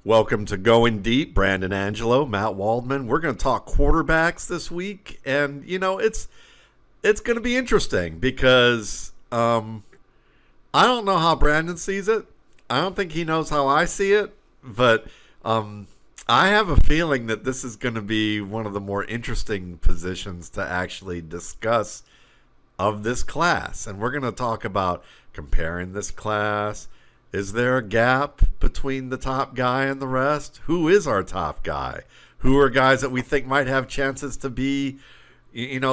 Welcome to Going Deep, Brandon Angelo, Matt Waldman. We're going to talk quarterbacks this week, and it's going to be interesting because I don't know how Brandon sees it. I don't think he knows how I see it, but I have a feeling that this is going to be one of the more interesting positions to actually discuss of this class, and we're going to talk about comparing this class. Is there a gap between the top guy and the rest? Who is our top guy? Who are guys that we think might have chances to be,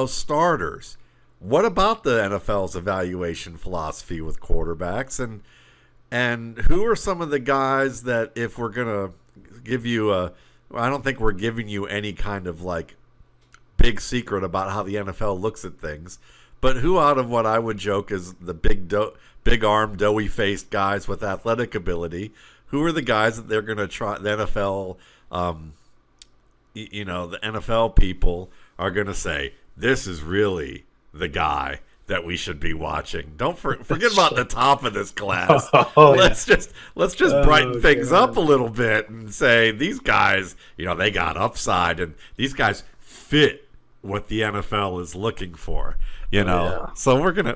starters? What about the NFL's evaluation philosophy with quarterbacks? And who are some of the guys that, if we're going to give you I don't think we're giving you any kind of big secret about how the NFL looks at things. But who out of what I would joke is the big arm, doughy faced guys with athletic ability, who are the guys that they're going to try? The NFL, the NFL people are going to say, this is really the guy that we should be watching. Don't forget about the top of this class. Let's just brighten things up a little bit and say these guys, they got upside, and these guys fit what the NFL is looking for. So we're gonna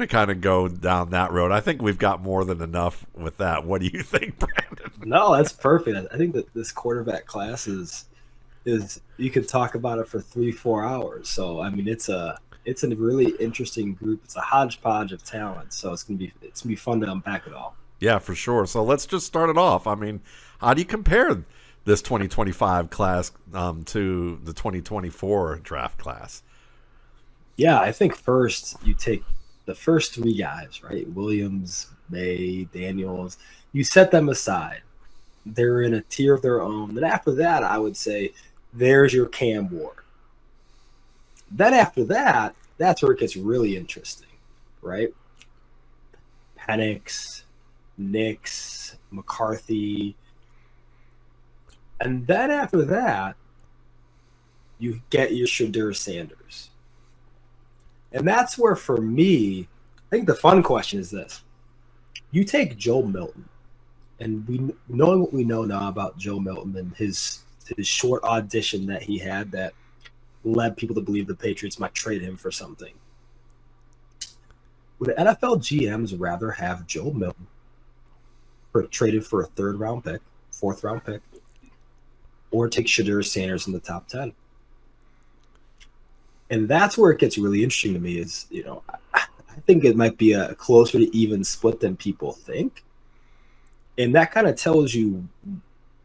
kind of go down that road. I think we've got more than enough with that. What do you think, Brandon? No, that's perfect. I think that this quarterback class is you could talk about it for 3-4 hours. So I mean, it's a really interesting group. It's a hodgepodge of talent. So it's gonna be fun to unpack it all. Yeah, for sure. So let's just start it off. I mean, how do you compare this 2025 class to the 2024 draft class? Yeah, I think first you take the first three guys, right? Williams, May, Daniels. You set them aside. They're in a tier of their own. Then after that, I would say there's your Cam Ward. Then after that, that's where it gets really interesting, right? Penix, Nix, McCarthy. And then after that, you get your Shedeur Sanders. And that's where, for me, I think the fun question is this. You take Joe Milton, and knowing what we know now about Joe Milton and his short audition that he had that led people to believe the Patriots might trade him for something. Would NFL GMs rather have Joe Milton traded for a third-round pick, fourth-round pick, or take Shedeur Sanders in the top 10? And that's where it gets really interesting to me is, I think it might be a closer to even split than people think. And that kind of tells you,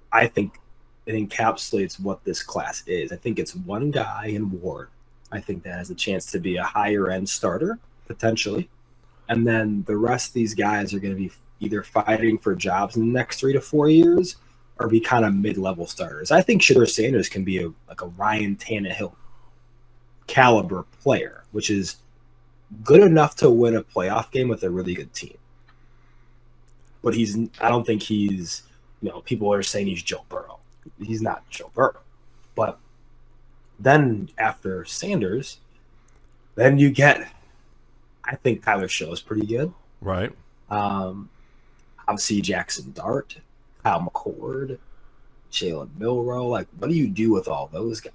I think, it encapsulates what this class is. I think it's one guy in Ward. I think that has a chance to be a higher-end starter, potentially. And then the rest of these guys are going to be either fighting for jobs in the next 3 to 4 years or be kind of mid-level starters. I think Shedeur Sanders can be a Ryan Tannehill caliber player, which is good enough to win a playoff game with a really good team. But I don't think he's, people are saying he's Joe Burrow. He's not Joe Burrow. But then after Sanders, then you get, I think Tyler Show is pretty good. Right. Obviously Jackson Dart, Kyle McCord, Jalen Milroe. What do you do with all those guys?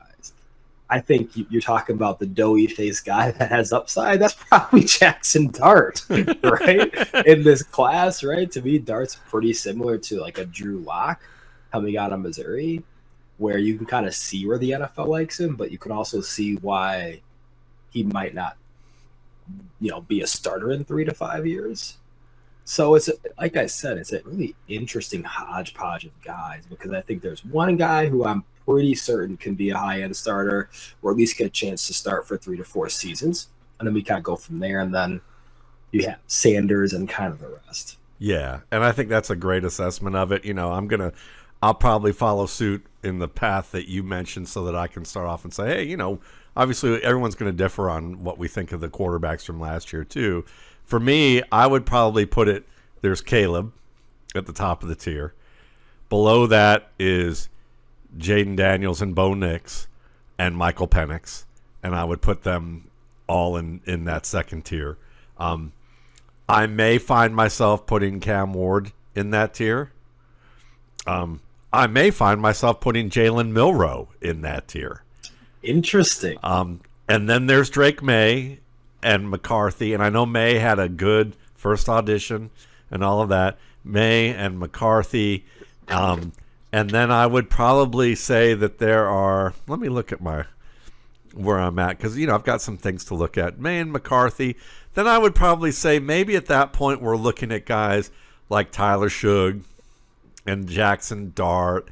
I think you're talking about the doughy face guy that has upside. That's probably Jackson Dart, right? In this class, right? To me, Dart's pretty similar to a Drew Lock coming out of Missouri, where you can kind of see where the NFL likes him, but you can also see why he might not, be a starter in 3 to 5 years. So it's, like I said, it's a really interesting hodgepodge of guys because I think there's one guy who I'm pretty certain can be a high-end starter or at least get a chance to start for 3 to 4 seasons. And then we kind of go from there. And then you have Sanders and kind of the rest. Yeah, and I think that's a great assessment of it. I'll probably follow suit in the path that you mentioned so that I can start off and say, hey, obviously everyone's going to differ on what we think of the quarterbacks from last year too. For me, I would probably put it, there's Caleb at the top of the tier. Below that is Jaden Daniels and Bo Nix and Michael Penix, and I would put them all in that second tier. I may find myself putting Cam Ward in that tier. I may find myself putting Jalen Milroe in that tier. Interesting. And then there's Drake May and McCarthy, and I know May had a good first audition and all of that. May and McCarthy, and then I would probably say that there are. Let me look at where I'm at, because I've got some things to look at. May and McCarthy. Then I would probably say maybe at that point we're looking at guys like Tyler Shug and Jackson Dart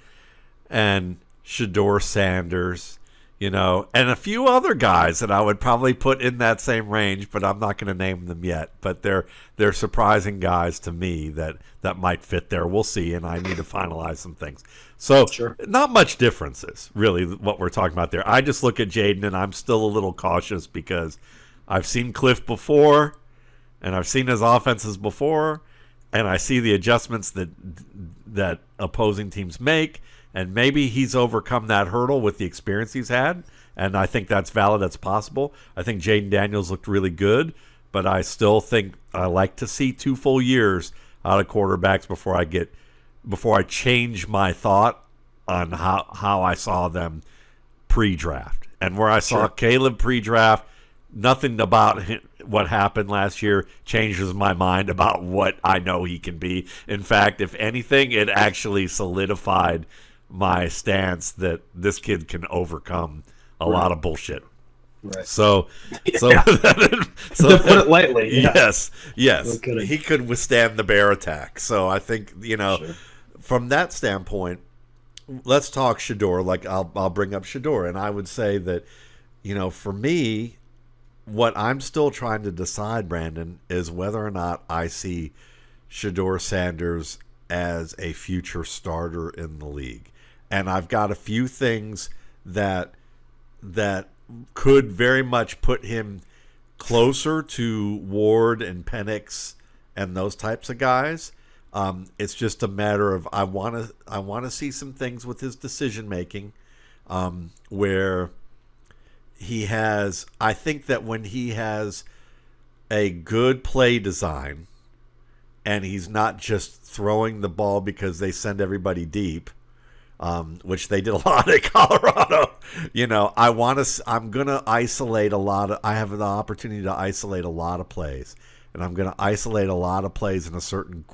and Shedeur Sanders, and a few other guys that I would probably put in that same range, but I'm not going to name them yet. But they're surprising guys to me that might fit there. We'll see, and I need to finalize some things. So Sure. Not much differences, really, what we're talking about there. I just look at Jaden, and I'm still a little cautious because I've seen Cliff before, and I've seen his offenses before, and I see the adjustments that opposing teams make, and maybe he's overcome that hurdle with the experience he's had, and I think that's valid. That's possible. I think Jaden Daniels looked really good, but I still think I like to see 2 full years out of quarterbacks before I change my thought on how I saw them pre-draft. And where I saw Caleb pre-draft, nothing about what happened last year changes my mind about what I know he can be. In fact, if anything, it actually solidified my stance that this kid can overcome a lot of bullshit. Right. So Yeah. To put it lightly. Yeah. Yes, No kidding. he could withstand the bear attack. So I think Sure. from that standpoint, let's talk Shedeur. Like I'll bring up Shedeur, and I would say that for me, what I'm still trying to decide, Brandon, is whether or not I see Shedeur Sanders as a future starter in the league. And I've got a few things that could very much put him closer to Ward and Penix and those types of guys. It's just a matter of I want to see some things with his decision making, where he has. I think that when he has a good play design, and he's not just throwing the ball because they send everybody deep, which they did a lot at Colorado. I'm gonna isolate a lot of. I have the opportunity to isolate a lot of plays, and I'm gonna isolate a lot of plays in certain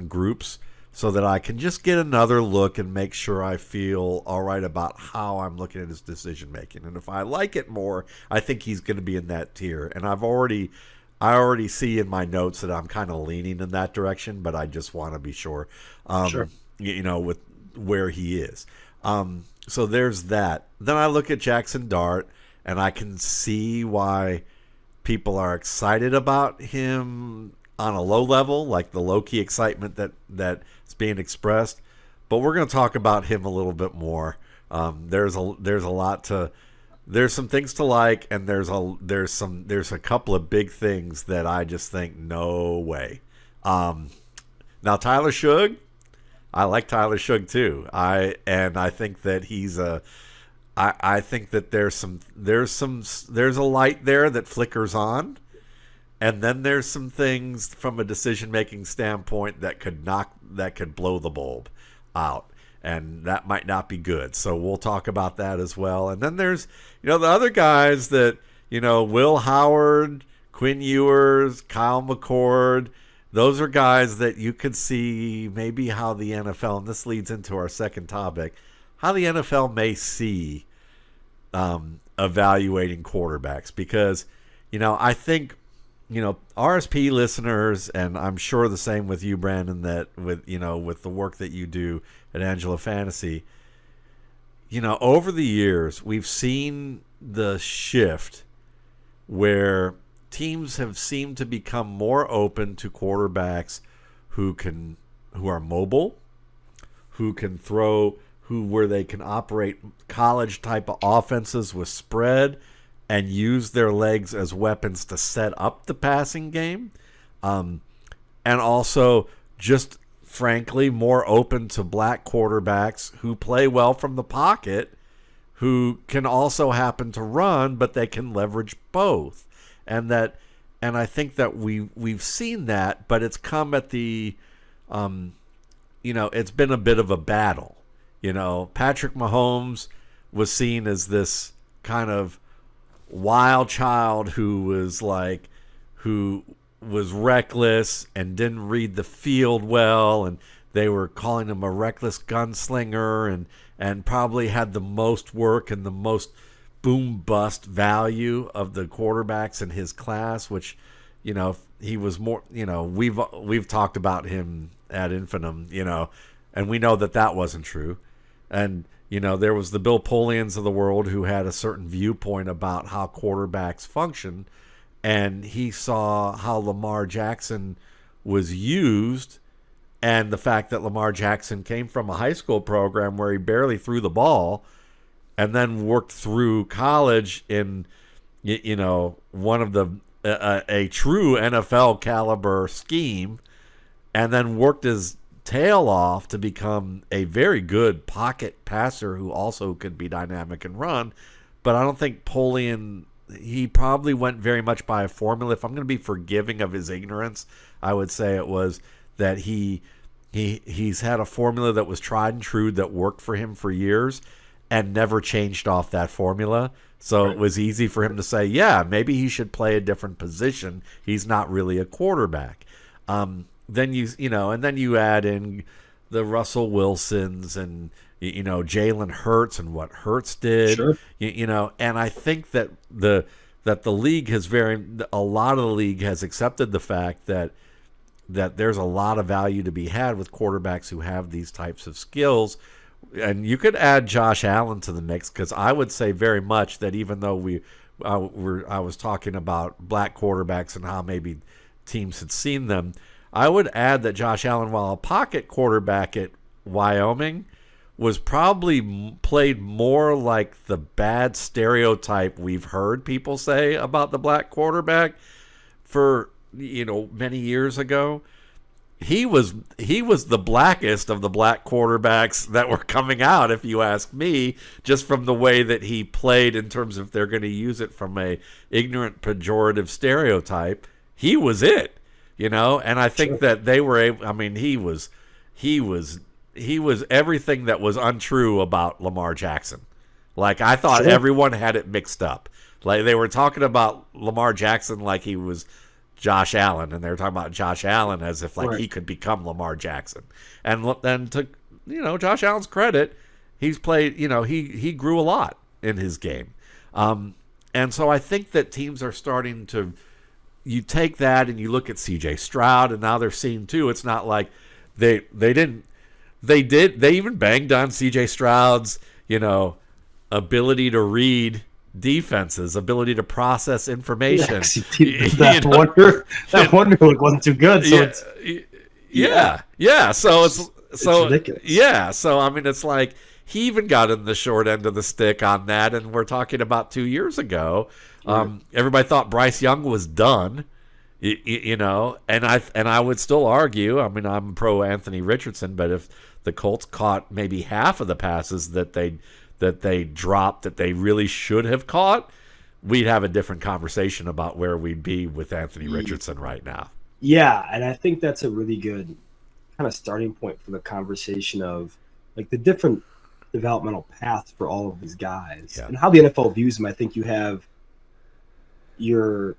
groups, so that I can just get another look and make sure I feel all right about how I'm looking at his decision making. And if I like it more, I think he's going to be in that tier. And I already see in my notes that I'm kind of leaning in that direction, but I just want to be sure. Sure. With where he is. So there's that. Then I look at Jackson Dart, and I can see why people are excited about him on a low level, like the low-key excitement that's being expressed. But we're going to talk about him a little bit more. There's some things to like, and there's a couple of big things that I just think no way. Now Tyler Shug, I like Tyler Shug too. I think that I think that there's a light there that flickers on, and then there's some things from a decision making standpoint that could blow the bulb out, and that might not be good. So we'll talk about that as well. And then there's the other guys that Will Howard, Quinn Ewers, Kyle McCord. Those are guys that you could see maybe how the NFL, and this leads into our second topic, how the NFL may see evaluating quarterbacks. Because, I think, RSP listeners, and I'm sure the same with you, Brandon, that with the work that you do at Angelo Fantasy, over the years, we've seen the shift where teams have seemed to become more open to quarterbacks who are mobile, who can throw, where they can operate college type of offenses with spread and use their legs as weapons to set up the passing game, and also just frankly more open to black quarterbacks who play well from the pocket, who can also happen to run, but they can leverage both. And I think that we've seen that, but it's come at the it's been a bit of a battle. Patrick Mahomes was seen as this kind of wild child who was reckless and didn't read the field well, and they were calling him a reckless gunslinger, and probably had the most work and the most boom bust value of the quarterbacks in his class, which he was more, we've talked about him ad infinitum, and we know that wasn't true. And there was the Bill Polians of the world who had a certain viewpoint about how quarterbacks function, and he saw how Lamar Jackson was used, and the fact that Lamar Jackson came from a high school program where he barely threw the ball, and then worked through college in one of the a true NFL caliber scheme, and then worked his tail off to become a very good pocket passer who also could be dynamic and run. But I don't think Polian, he probably went very much by a formula. If I'm going to be forgiving of his ignorance, I would say it was that he's had a formula that was tried and true that worked for him for years and never changed off that formula. So It was easy for him to say, yeah, maybe he should play a different position. He's not really a quarterback. Then you add in the Russell Wilsons and Jalen Hurts and what Hurts did. Sure. And I think that the league a lot of the league has accepted the fact that there's a lot of value to be had with quarterbacks who have these types of skills. And you could add Josh Allen to the mix, because I would say very much that even though I was talking about black quarterbacks and how maybe teams had seen them, I would add that Josh Allen, while a pocket quarterback at Wyoming, was probably played more like the bad stereotype we've heard people say about the black quarterback for many years ago. He was the blackest of the black quarterbacks that were coming out, if you ask me, just from the way that he played in terms of they're going to use it from a ignorant pejorative stereotype. He was it, and I think that they were able, he was everything that was untrue about Lamar Jackson. Like, I thought everyone had it mixed up. Like, they were talking about Lamar Jackson like he was Josh Allen, and they were talking about Josh Allen as if he could become Lamar Jackson. And then to Josh Allen's credit, he's played, he grew a lot in his game. And so I think that teams are starting to, you take that and you look at CJ Stroud, and now they're seeing too, it's not like they even banged on CJ Stroud's, ability to read defenses, ability to process information. That wonder wasn't too good. So So it's ridiculous. Yeah. So it's like he even got in the short end of the stick on that, and we're talking about 2 years ago. Everybody thought Bryce Young was done. And I would still argue. I'm pro Anthony Richardson, but if the Colts caught maybe half of the passes that they dropped that they really should have caught, we'd have a different conversation about where we'd be with Anthony Richardson right now. Yeah, and I think that's a really good kind of starting point for the conversation of like the different developmental paths for all of these guys and how the NFL views them. I think you have your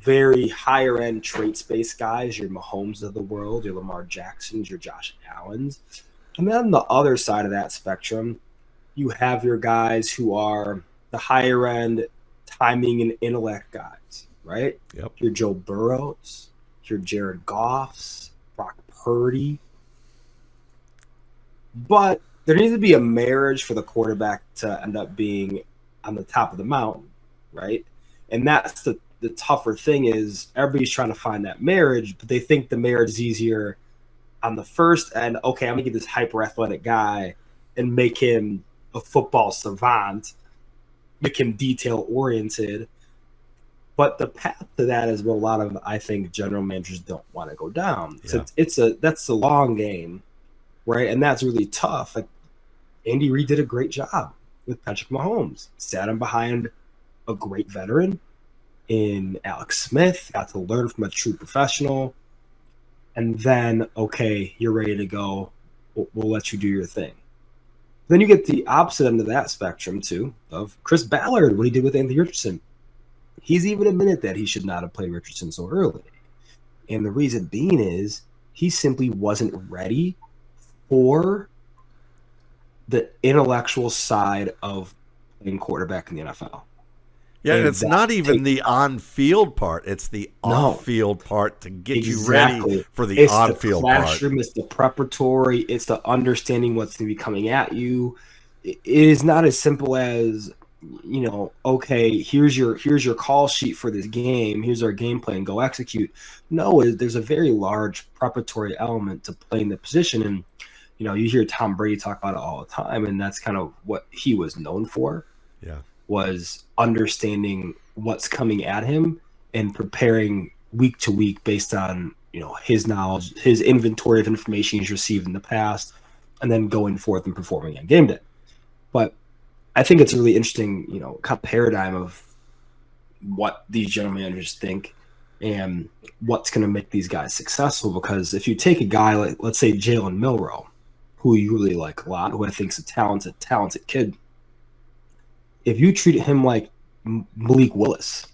very higher end traits-based guys, your Mahomes of the world, your Lamar Jacksons, your Josh Allens. And then on the other side of that spectrum, you have your guys who are the higher end timing and intellect guys, right? Yep. Your Joe Burrows, your Jared Goffs, Brock Purdy. But there needs to be a marriage for the quarterback to end up being on the top of the mountain, right? And that's the tougher thing is everybody's trying to find that marriage, but they think the marriage is easier on the first end. Okay, I'm going to get this hyper athletic guy and make him a football savant, make him detail oriented. But the path to that is what a lot of, I think, general managers don't want to go down. So that's the long game, right? And that's really tough. Like Andy Reid did a great job with Patrick Mahomes, sat him behind a great veteran in Alex Smith, got to learn from a true professional, and then, okay, you're ready to go. We'll let you do your thing. Then you get the opposite end of that spectrum too, of Chris Ballard, what he did with Anthony Richardson. He's even admitted that he should not have played Richardson so early. And the reason being is he simply wasn't ready for the intellectual side of playing quarterback in the NFL. Yeah, and it's not even the on-field part. It's the off-field part to get you ready for the on-field part. It's the classroom, it's the preparatory, it's the understanding what's going to be coming at you. It is not as simple as, okay, here's your call sheet for this game. Here's our game plan. Go execute. No, there's a very large preparatory element to playing the position. And, you hear Tom Brady talk about it all the time, and that's kind of what he was known for. Yeah. Was understanding what's coming at him and preparing week to week based on, his knowledge, his inventory of information he's received in the past, and then going forth and performing on game day. But I think it's a really interesting, kind of paradigm of what these general managers think and what's going to make these guys successful. Because if you take a guy like, let's say, Jalen Milroe, who you really like a lot, who I think is a talented kid, if you treat him like Malik Willis,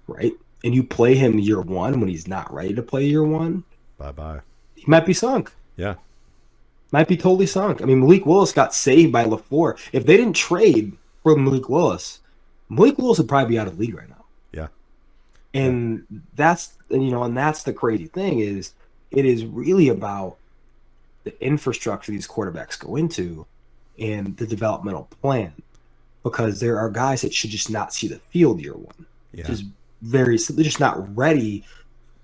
right, and you play him year one when he's not ready to play year one, bye-bye. He might be sunk. Yeah. Might be totally sunk. I mean, Malik Willis got saved by LaFleur. If they didn't trade for Malik Willis would probably be out of the league right now. Yeah. And that's the crazy thing is it is really about the infrastructure these quarterbacks go into and the developmental plan. Because there are guys that should just not see the field year one. Yeah. They're just not ready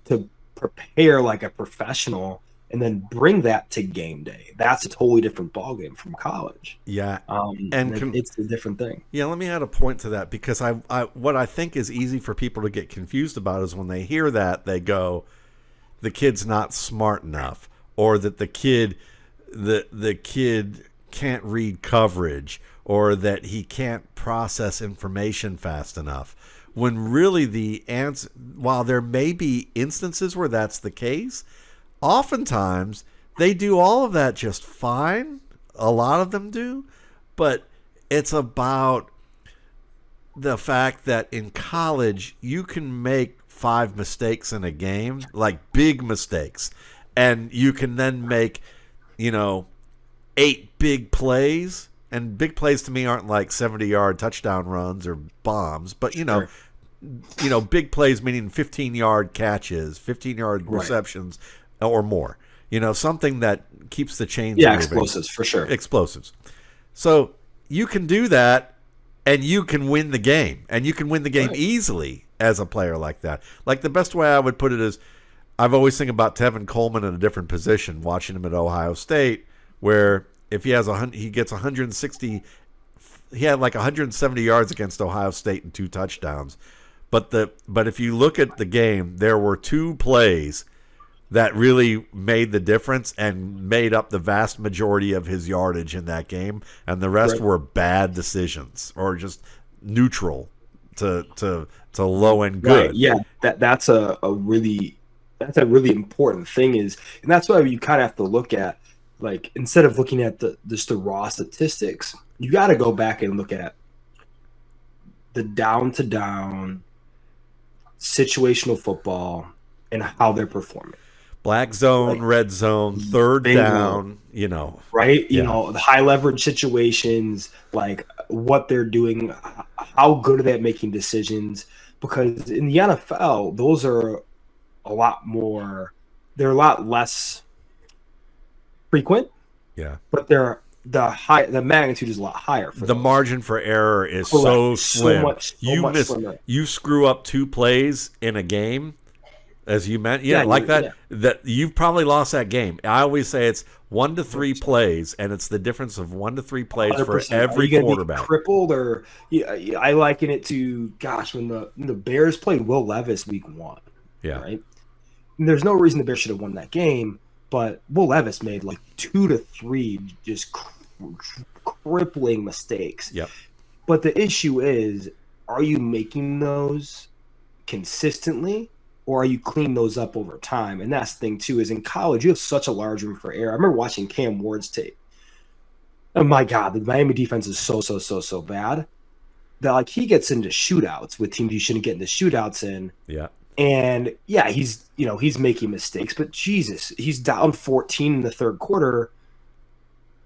to prepare like a professional and then bring that to game day. That's a totally different ballgame from college. Yeah. It's a different thing. Yeah, let me add a point to that because what I think is easy for people to get confused about is when they hear that, they go, the kid's not smart enough, or that the kid can't read coverage, or that he can't process information fast enough. When really the answer, while there may be instances where that's the case, oftentimes they do all of that just fine. A lot of them do. But it's about the fact that in college you can make 5 mistakes in a game, like big mistakes, and you can then make, 8 big plays. And big plays to me aren't like 70-yard touchdown runs or bombs, but Sure. Big plays meaning 15-yard catches, 15-yard receptions or more. Something that keeps the chains moving. Explosives for sure. Explosives. So you can do that, and you can win the game, and you can win the game easily as a player like that. Like the best way I would put it is, I've always think about Tevin Coleman in a different position, watching him at Ohio State, where if he gets 160, he had like 170 yards against Ohio State and 2 touchdowns. But if you look at the game, there were 2 plays that really made the difference and made up the vast majority of his yardage in that game, and the rest were bad decisions or just neutral to low and good. Right. Yeah, that's a really important thing and that's why you kind of have to look at, like, instead of looking at the raw statistics, you got to go back and look at the down-to-down situational football and how they're performing. Black zone, red zone, third down, Right? The high leverage situations, like what they're doing, how good are they at making decisions? Because in the NFL, those are they're a lot less frequent. Yeah. But the magnitude is a lot higher for the those. Margin for error is so slim. Slimmer. You screw up 2 plays in a game, as you meant, that you've probably lost that game. I always say it's 1 to 3 plays, and it's the difference of 1 to 3 plays 100%. For every quarterback. Be crippled, or I liken it to when the Bears played Will Levis week 1. Yeah. Right. And there's no reason the Bears should have won that game. But Will Levis made like 2 to 3 just crippling mistakes. Yep. But the issue is, are you making those consistently, or are you cleaning those up over time? And that's the thing too, is in college you have such a large room for error. I remember watching Cam Ward's tape. Oh my God, the Miami defense is so bad that like he gets into shootouts with teams you shouldn't get into shootouts in. Yeah. And yeah, he's making mistakes, but Jesus, he's down 14 in the third quarter,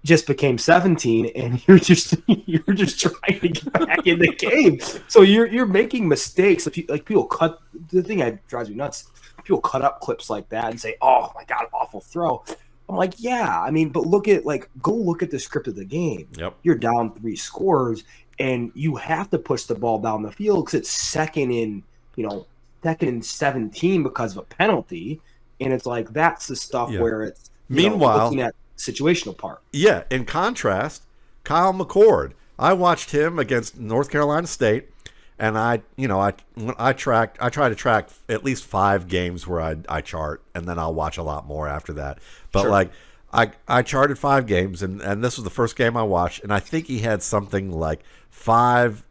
just became 17, and you're just trying to get back in the game. So you're making mistakes. If you, like, people cut, the thing that drives me nuts, people cut up clips like that and say, "Oh my God, awful throw." I'm like, yeah, I mean, but go look at the script of the game. Yep. You're down 3 scores, and you have to push the ball down the field because it's second and 17 because of a penalty, and it's like that's the stuff where it's looking at situational part. Yeah. In contrast, Kyle McCord, I watched him against North Carolina State, and I try to track at least 5 games where I chart, and then I'll watch a lot more after that. But Sure. I charted 5 games, and this was the first game I watched, and I think he had something like 5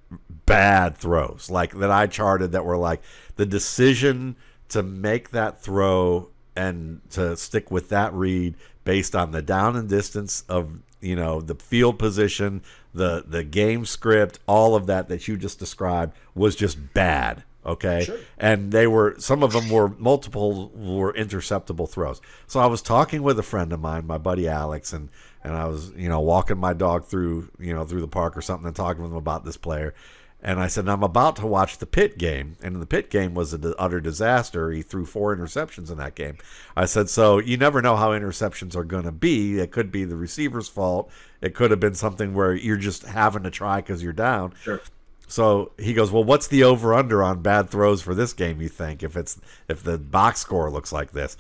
bad throws like that I charted that were like the decision to make that throw and to stick with that read based on the down and distance of the field position, the game script, all of that you just described was just bad. Okay. Sure. And some of them were interceptable throws. So I was talking with a friend of mine, my buddy Alex, and I was, walking my dog through the park or something and talking with him about this player. And I said, I'm about to watch the Pitt game. And the Pitt game was an utter disaster. He threw 4 interceptions in that game. I said, so you never know how interceptions are going to be. It could be the receiver's fault. It could have been something where you're just having to try because you're down. Sure. So he goes, well, what's the over-under on bad throws for this game, you think, if the box score looks like this?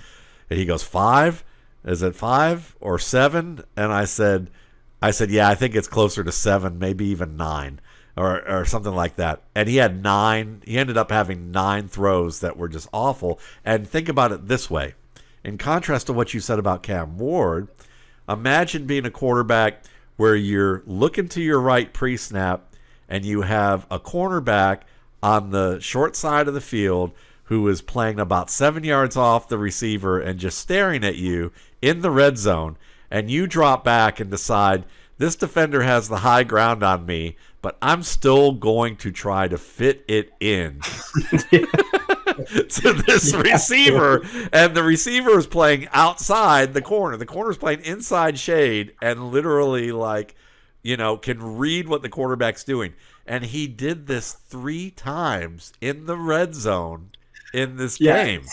And he goes, 5? Is it 5 or 7? And I said, yeah, I think it's closer to 7, maybe even 9 or something like that. And he had 9. He ended up having 9 throws that were just awful. And think about it this way. In contrast to what you said about Cam Ward, imagine being a quarterback where you're looking to your right pre-snap and you have a cornerback on the short side of the field who is playing about 7 yards off the receiver and just staring at you in the red zone, and you drop back and decide, this defender has the high ground on me, but I'm still going to try to fit it in to this receiver, and the receiver is playing outside the corner. The corner is playing inside shade and literally can read what the quarterback's doing. And he did this 3 times in the red zone in this game.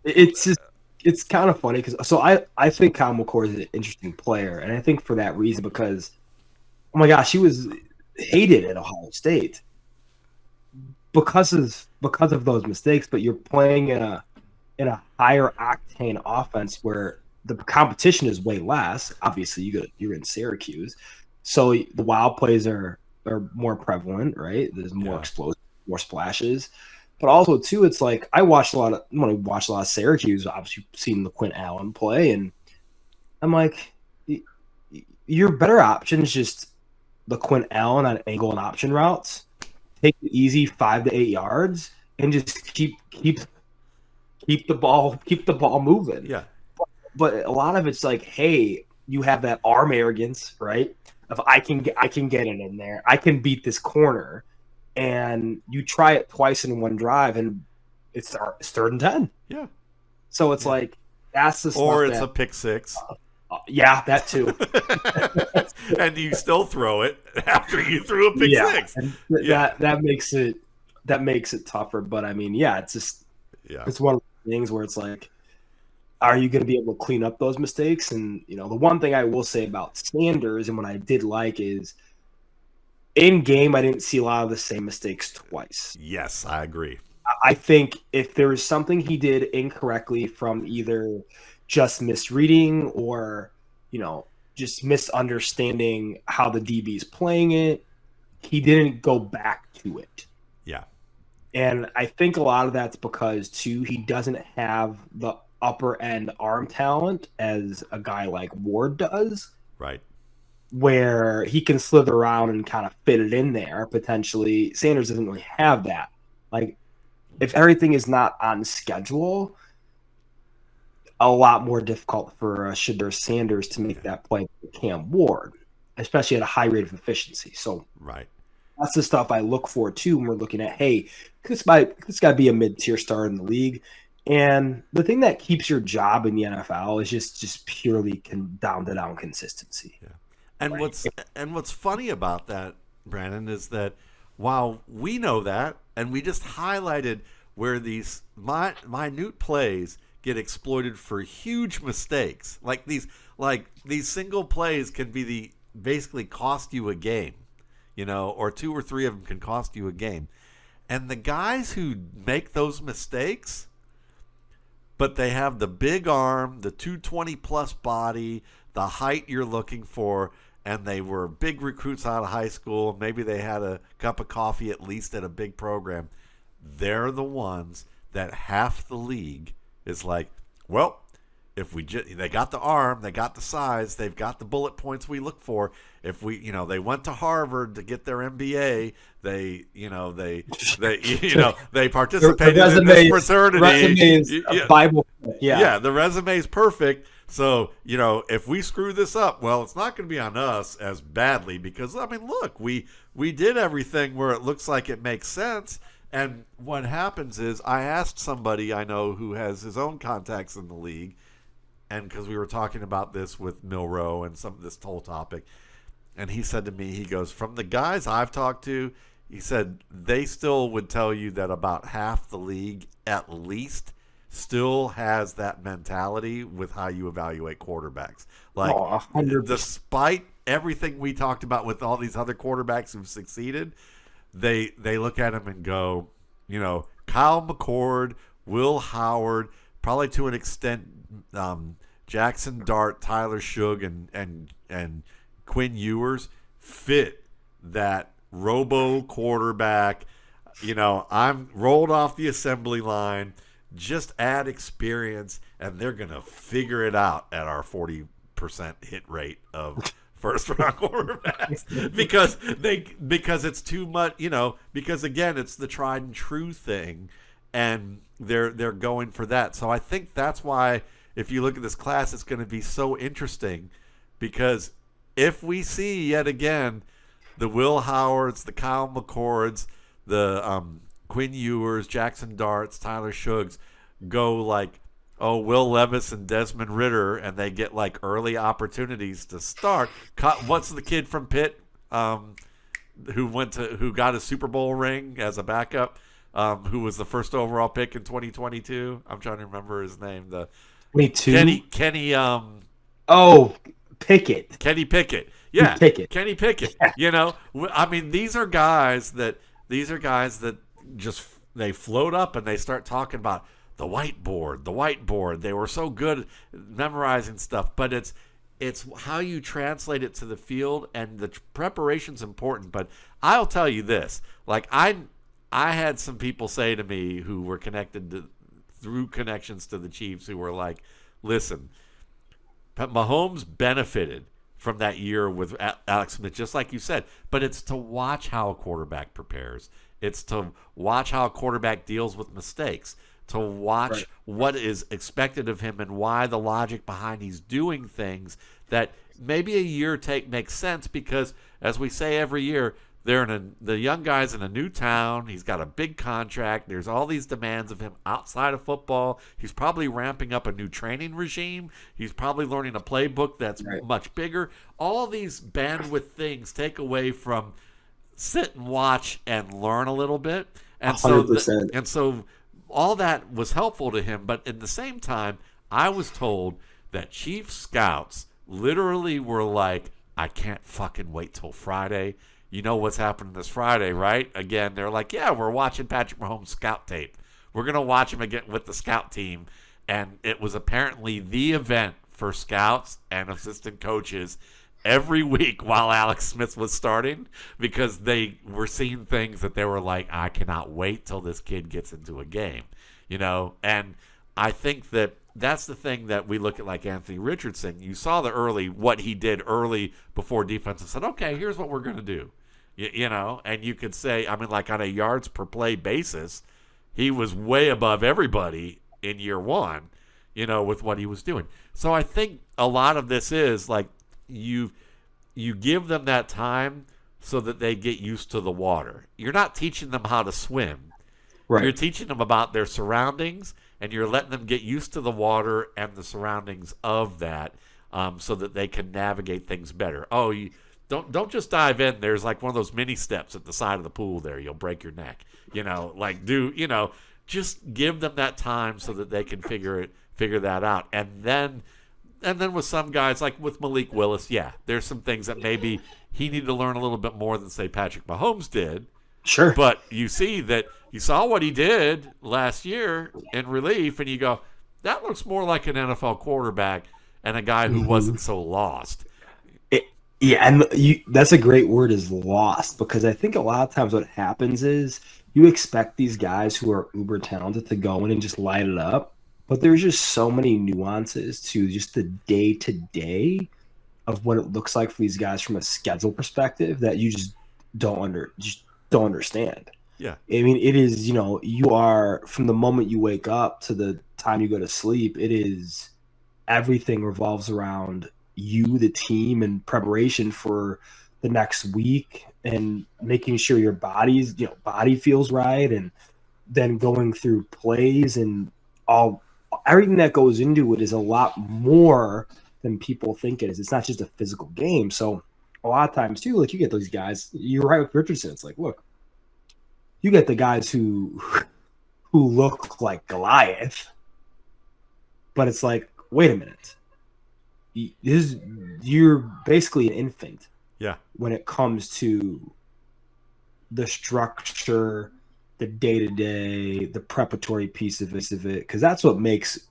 It's kind of funny because I think Kyle McCord is an interesting player, and I think for that reason because, oh my gosh, he was hated at Ohio State because of those mistakes. But you're playing in a higher octane offense where the competition is way less. Obviously, you're in Syracuse. So the wild plays are more prevalent, right? There's more explosions, more splashes. But also, too, it's like when I watch a lot of Syracuse, obviously seen the Quinn Allen play, and I'm like, your better option is just the Quinn Allen on angle and option routes. Take the easy 5 to 8 yards and just keep the ball moving. Yeah. But a lot of it's like, hey, you have that arm arrogance, right? Of I can get it in there. I can beat this corner, and you try it twice in one drive, and it's 3rd and 10. Yeah. So it's like that's the stuff. Or it's a pick 6. Yeah, that too. And you still throw it after you threw a pick 6. And that makes it tougher. But I mean, it's one of the things where it's like, are you going to be able to clean up those mistakes? And, the one thing I will say about Sanders and what I did like is in game, I didn't see a lot of the same mistakes twice. Yes, I agree. I think if there was something he did incorrectly from either just misreading or, just misunderstanding how the DB is playing it, he didn't go back to it. Yeah. And I think a lot of that's because, too, he doesn't have the upper end arm talent as a guy like Ward does. Right. Where he can slither around and kind of fit it in there potentially. Sanders doesn't really have that. Like if everything is not on schedule, a lot more difficult for Shedeur Sanders to make that play for Cam Ward, especially at a high rate of efficiency. So Right. that's the stuff I look for too when we're looking at, hey, this got to be a mid-tier star in the league. And the thing that keeps your job in the NFL is just purely down to down consistency. Yeah. And what's funny about that, Brandon, is that while we know that, and we just highlighted where these minute plays get exploited for huge mistakes, like these single plays can be basically cost you a game, or 2 or 3 of them can cost you a game. And the guys who make those mistakes, but they have the big arm, the 220 plus body, the height you're looking for, and they were big recruits out of high school. Maybe they had a cup of coffee at least at a big program. They're the ones that half the league is like, well, if they got the arm, they got the size, they've got the bullet points we look for. If they went to Harvard to get their MBA, they participated in this fraternity. Resume Bible. Yeah, the resume's perfect. So, if we screw this up, well, it's not going to be on us as badly because, look, we did everything where it looks like it makes sense. And what happens is I asked somebody I know who has his own contacts in the league, and because we were talking about this with Milroe and some of this whole topic, and he said to me, he goes, from the guys I've talked to, he said they still would tell you that about half the league at least still has that mentality with how you evaluate quarterbacks. Like, 100%. Despite everything we talked about with all these other quarterbacks who've succeeded, they look at him and go, Kyle McCord, Will Howard, probably to an extent Jackson Dart, Tyler Shug, and Quinn Ewers fit that robo quarterback. I'm rolled off the assembly line. Just add experience, and they're gonna figure it out at our 40% hit rate of first-round quarterbacks because it's too much. Because again, it's the tried and true thing, and they're going for that. So I think that's why, if you look at this class, it's going to be so interesting because if we see yet again the Will Howards, the Kyle McCords, the Quinn Ewers, Jackson Darts, Tyler Shugs go like, Will Levis and Desmond Ridder, and they get like early opportunities to start. What's the kid from Pitt who got a Super Bowl ring as a backup? Who was the first overall pick in 2022? I'm trying to remember his name. The 22. Kenny. Pickett. Kenny Pickett. Yeah, Pickett. Kenny Pickett. These are guys that just they float up and they start talking about the whiteboard. They were so good at memorizing stuff, but it's how you translate it to the field, and the preparation's important. But I'll tell you this: like I had some people say to me who were connected through connections to the Chiefs who were like, "Listen, Mahomes benefited from that year with Alex Smith, just like you said. But it's to watch how a quarterback prepares. It's to watch how a quarterback deals with mistakes, to watch what is expected of him and why the logic behind he's doing things that maybe a year makes sense because, as we say every year, the young guy's in a new town. He's got a big contract. There's all these demands of him outside of football. He's probably ramping up a new training regime. He's probably learning a playbook that's much bigger. All these bandwidth things take away from sit and watch and learn a little bit. And 100%. So all that was helpful to him. But at the same time, I was told that Chief scouts literally were like, I can't fucking wait till Friday. You know what's happening this Friday, right? Again, they're like, yeah, we're watching Patrick Mahomes' scout tape. We're going to watch him again with the scout team. And it was apparently the event for scouts and assistant coaches every week while Alex Smith was starting because they were seeing things that they were like, I cannot wait till this kid gets into a game, And I think that's the thing that we look at, like Anthony Richardson. You saw what he did early before defense and said, okay, here's what we're going to do. And you could say, like on a yards per play basis, he was way above everybody in year one, with what he was doing. So I think a lot of this is like you give them that time so that they get used to the water. You're not teaching them how to swim. Right. You're teaching them about their surroundings, and you're letting them get used to the water and the surroundings of that, so that they can navigate things better. Oh, you don't just dive in. There's like one of those mini steps at the side of the pool there. You'll break your neck. Just give them that time so that they can figure that out. And then with some guys, like with Malik Willis, there's some things that maybe he needed to learn a little bit more than, say, Patrick Mahomes did. Sure. But you saw what he did last year in relief, and you go, that looks more like an NFL quarterback and a guy who wasn't so lost. That's a great word, is lost, because I think a lot of times what happens is you expect these guys who are uber talented to go in and just light it up, but there's just so many nuances to just the day-to-day of what it looks like for these guys from a schedule perspective that you just don't understand. Yeah. I mean, it is, you are, from the moment you wake up to the time you go to sleep, it is, everything revolves around you, the team, and preparation for the next week, and making sure your body feels right, and then going through plays and everything that goes into it is a lot more than people think it is. It's not just a physical game. So a lot of times too, like, you get those guys, you're right with Richardson. It's like, look, you get the guys who look like Goliath, but it's like, wait a minute. You're basically an infant. Yeah. When it comes to the structure, the day-to-day, the preparatory piece of it, because that's what makes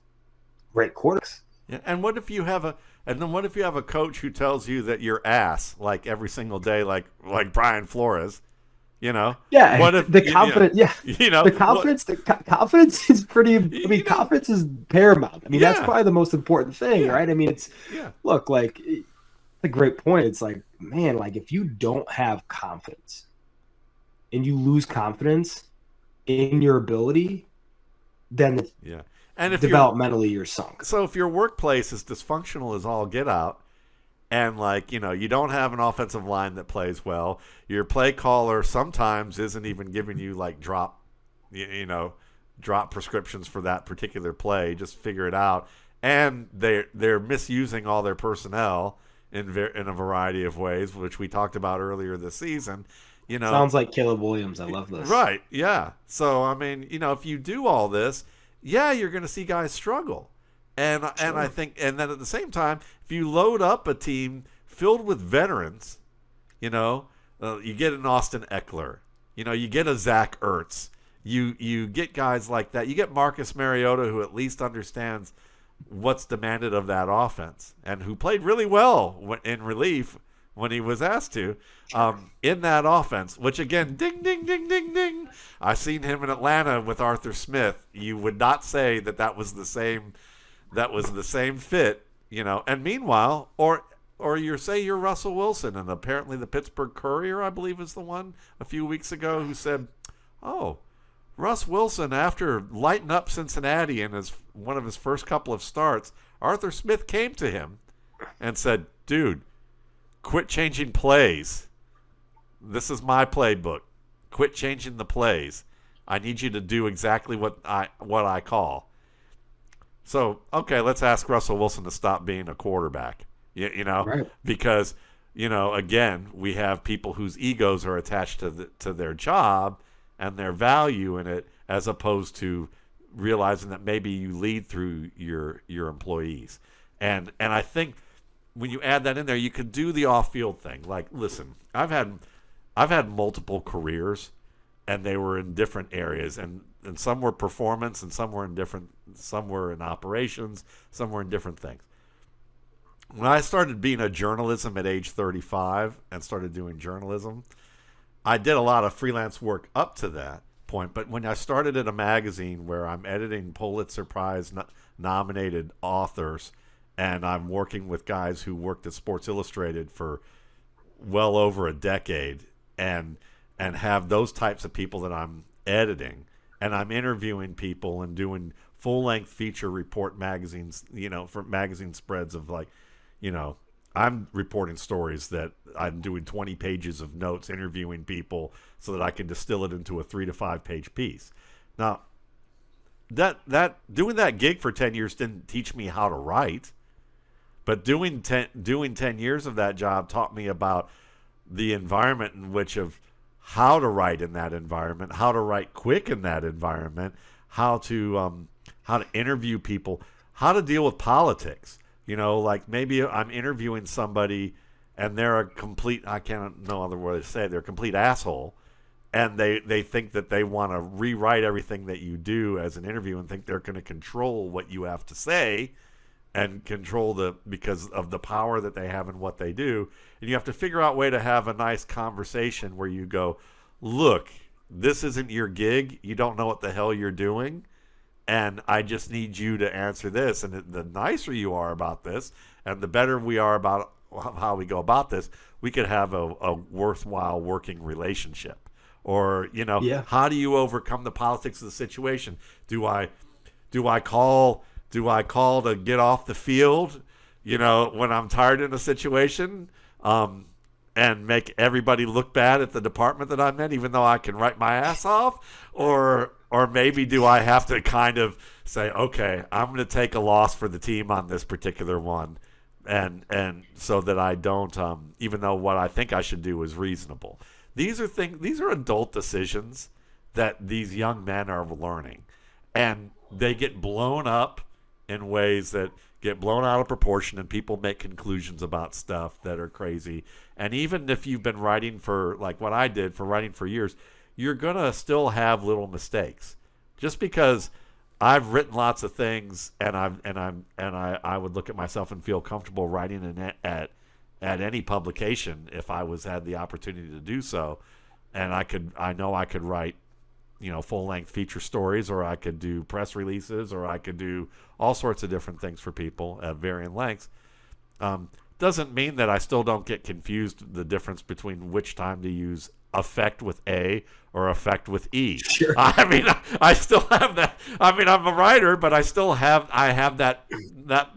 great quarterbacks. Yeah. And what if you have a coach who tells you that you're ass like every single day, like Brian Flores? Yeah. What if the confidence? The confidence is pretty. I mean, confidence is paramount. I mean, that's probably the most important thing, right? I mean, look, like, it's a great point. It's like, man, like, if you don't have confidence and you lose confidence in your ability, then and if developmentally you're sunk. So if your workplace is dysfunctional as all get out, and you don't have an offensive line that plays well, your play caller sometimes isn't even giving you drop prescriptions for that particular play, just figure it out, and they're misusing all their personnel in a variety of ways, which we talked about earlier this season. Sounds like Caleb Williams. I love this. Right? Yeah. So I mean, if you do all this, you're going to see guys struggle. And I think, and then at the same time, if you load up a team filled with veterans, you get an Austin Eckler, you get a Zach Ertz, you get guys like that. You get Marcus Mariota, who at least understands what's demanded of that offense, and who played really well in relief when he was asked to, in that offense. Which, again, ding, ding, ding, ding, ding. I seen him in Atlanta with Arthur Smith. You would not say that was the same. That was the same fit, And meanwhile, or you're Russell Wilson, and apparently the Pittsburgh Courier, I believe, is the one a few weeks ago who said, "Oh, Russ Wilson, after lighting up Cincinnati in one of his first couple of starts, Arthur Smith came to him and said, dude, quit changing plays. This is my playbook. Quit changing the plays. I need you to do exactly what I call." So, okay, let's ask Russell Wilson to stop being a quarterback, right. Because, again, we have people whose egos are attached to their job and their value in it, as opposed to realizing that maybe you lead through your employees. And I think when you add that in there, you could do the off-field thing. Like, listen, I've had multiple careers, and they were in different areas, and some were performance, and some were in operations, some were in different things. When I started being a journalism at age 35 and started doing journalism, I did a lot of freelance work up to that point. But when I started at a magazine where I'm editing Pulitzer Prize nominated authors, and I'm working with guys who worked at Sports Illustrated for well over a decade, and have those types of people that I'm editing, and I'm interviewing people and doing full-length feature report magazines, for magazine spreads of like, I'm reporting stories that I'm doing 20 pages of notes, interviewing people so that I can distill it into a 3 to 5 page piece. Now, that doing that gig for 10 years didn't teach me how to write, but doing 10 years of that job taught me about the environment in which of how to write in that environment, how to write quick in that environment, how to interview people, how to deal with politics. Like maybe I'm interviewing somebody and they're a complete, I can't know other way to say it, they're a complete asshole, and they think that they want to rewrite everything that you do as an interview and think they're going to control what you have to say and control because of the power that they have in what they do. And you have to figure out a way to have a nice conversation where you go, look, this isn't your gig. You don't know what the hell you're doing. And I just need you to answer this. And the nicer you are about this, and the better we are about how we go about this, we could have a worthwhile working relationship. Or, how do you overcome the politics of the situation? Do I call to get off the field, when I'm tired in a situation, and make everybody look bad at the department that I'm in, even though I can write my ass off? Or maybe do I have to kind of say, okay, I'm going to take a loss for the team on this particular one, and so that I don't, even though what I think I should do is reasonable. These are adult decisions that these young men are learning, and they get blown up in ways that get blown out of proportion, and people make conclusions about stuff that are crazy. And even if you've been writing for, like what I did, for writing for years, you're gonna still have little mistakes. Just because I've written lots of things, and I would look at myself and feel comfortable writing at any publication if I had the opportunity to do so, and I know I could write, full-length feature stories, or I could do press releases, or I could do all sorts of different things for people at varying lengths. Doesn't mean that I still don't get confused the difference between which time to use effect with A or effect with E. Sure. I still have that. I'm a writer, but I have that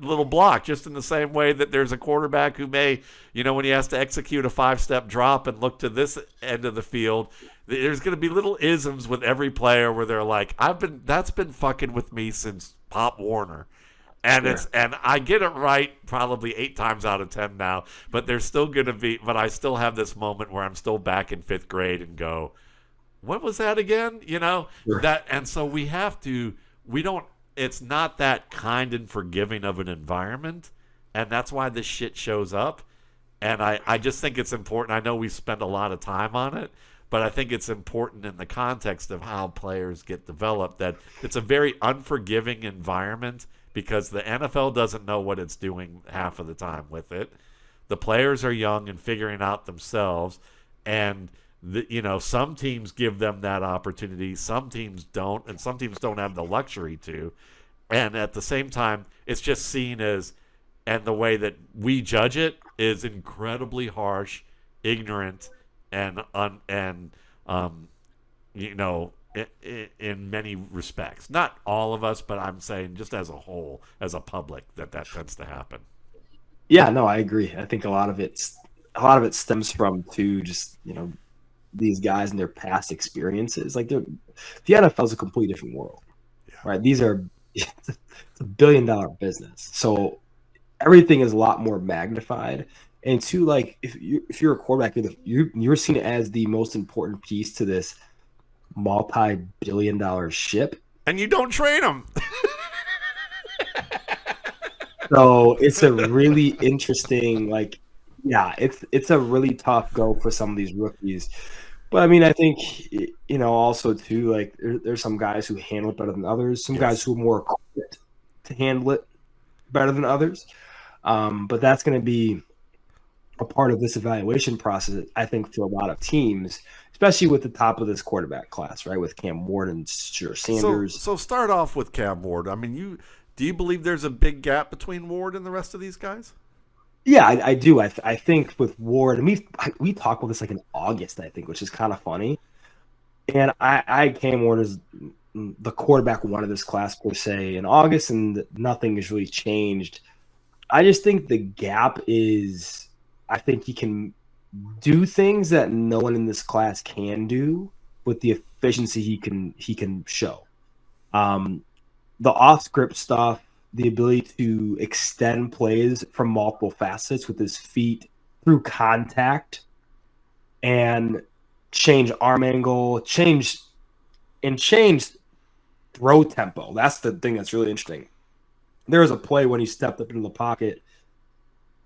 little block, just in the same way that there's a quarterback who may, when he has to execute a 5-step drop and look to this end of the field, there's going to be little isms with every player where they're like, that's been fucking with me since Pop Warner. And sure. And I get it right probably 8 times out of 10 now, but there's still going to be, but I still have this moment where I'm still back in 5th grade and go, what was that again? Sure. And so it's not that kind and forgiving of an environment. And that's why this shit shows up. And I just think it's important. I know we spend a lot of time on it, but I think it's important in the context of how players get developed, that it's a very unforgiving environment, because the NFL doesn't know what it's doing half of the time with it. The players are young and figuring out themselves, and some teams give them that opportunity, some teams don't, and some teams don't have the luxury to. And at the same time, it's just seen as, and the way that we judge it is incredibly harsh, ignorant, and in many respects. Not all of us, but I'm saying just as a whole, as a public, that tends to happen. Yeah, no, I agree. I think a lot of it stems from just these guys and their past experiences. Like the NFL is a completely different world, right? It's a $1 billion business, so everything is a lot more magnified. And two, like if you're a quarterback, you're seen as the most important piece to this multi-billion-dollar ship, and you don't train them. So it's a really interesting, it's a really tough go for some of these rookies. But I think also too, there's some guys who handle it better than others, some guys who are more equipped to handle it better than others. But that's going to be a part of this evaluation process, I think, for a lot of teams, especially with the top of this quarterback class, right? With Cam Ward and Shedeur Sanders. So start off with Cam Ward. Do you believe there's a big gap between Ward and the rest of these guys? Yeah, I do. I think with Ward, and we talked about this in August, I think, which is kind of funny. And Cam Ward is the quarterback one of this class per se in August, and nothing has really changed. I just think the gap is, I think he can do things that no one in this class can do with the efficiency he can show. The off script stuff, the ability to extend plays from multiple facets with his feet through contact and change arm angle, change throw tempo. That's the thing that's really interesting. There was a play when he stepped up into the pocket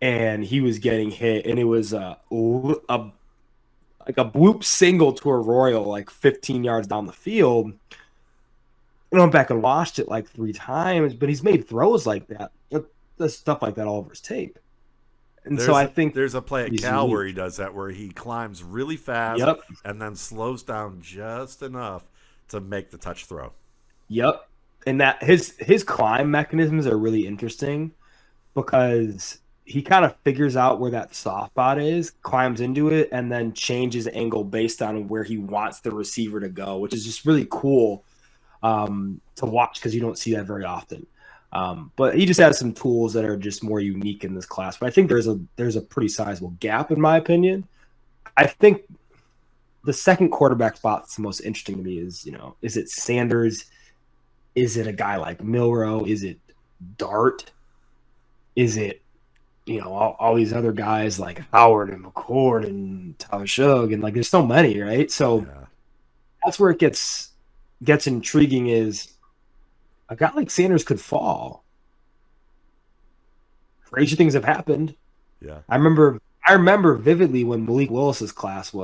and he was getting hit, and it was like a bloop single to a Royal like 15 yards down the field. I went back and watched it like 3 times, but he's made throws like that. There's stuff like that all over his tape. And so I think there's a play at Cal where he does that, where he climbs really fast and then slows down just enough to make the touch throw. Yep. And that his climb mechanisms are really interesting because he kind of figures out where that soft spot is, climbs into it, and then changes angle based on where he wants the receiver to go, which is just really cool to watch because you don't see that very often. But he just has some tools that are just more unique in this class. But I think there's a pretty sizable gap, in my opinion. I think the second quarterback spot that's the most interesting to me is, is it Sanders? Is it a guy like Milroe? Is it Dart? Is it, all these other guys like Howard and McCord and Tyler Shug, and like there's so many, right? So that's where it gets intriguing, is a guy like Sanders could fall. Crazy things have happened. Yeah. I remember vividly when Malik Willis's class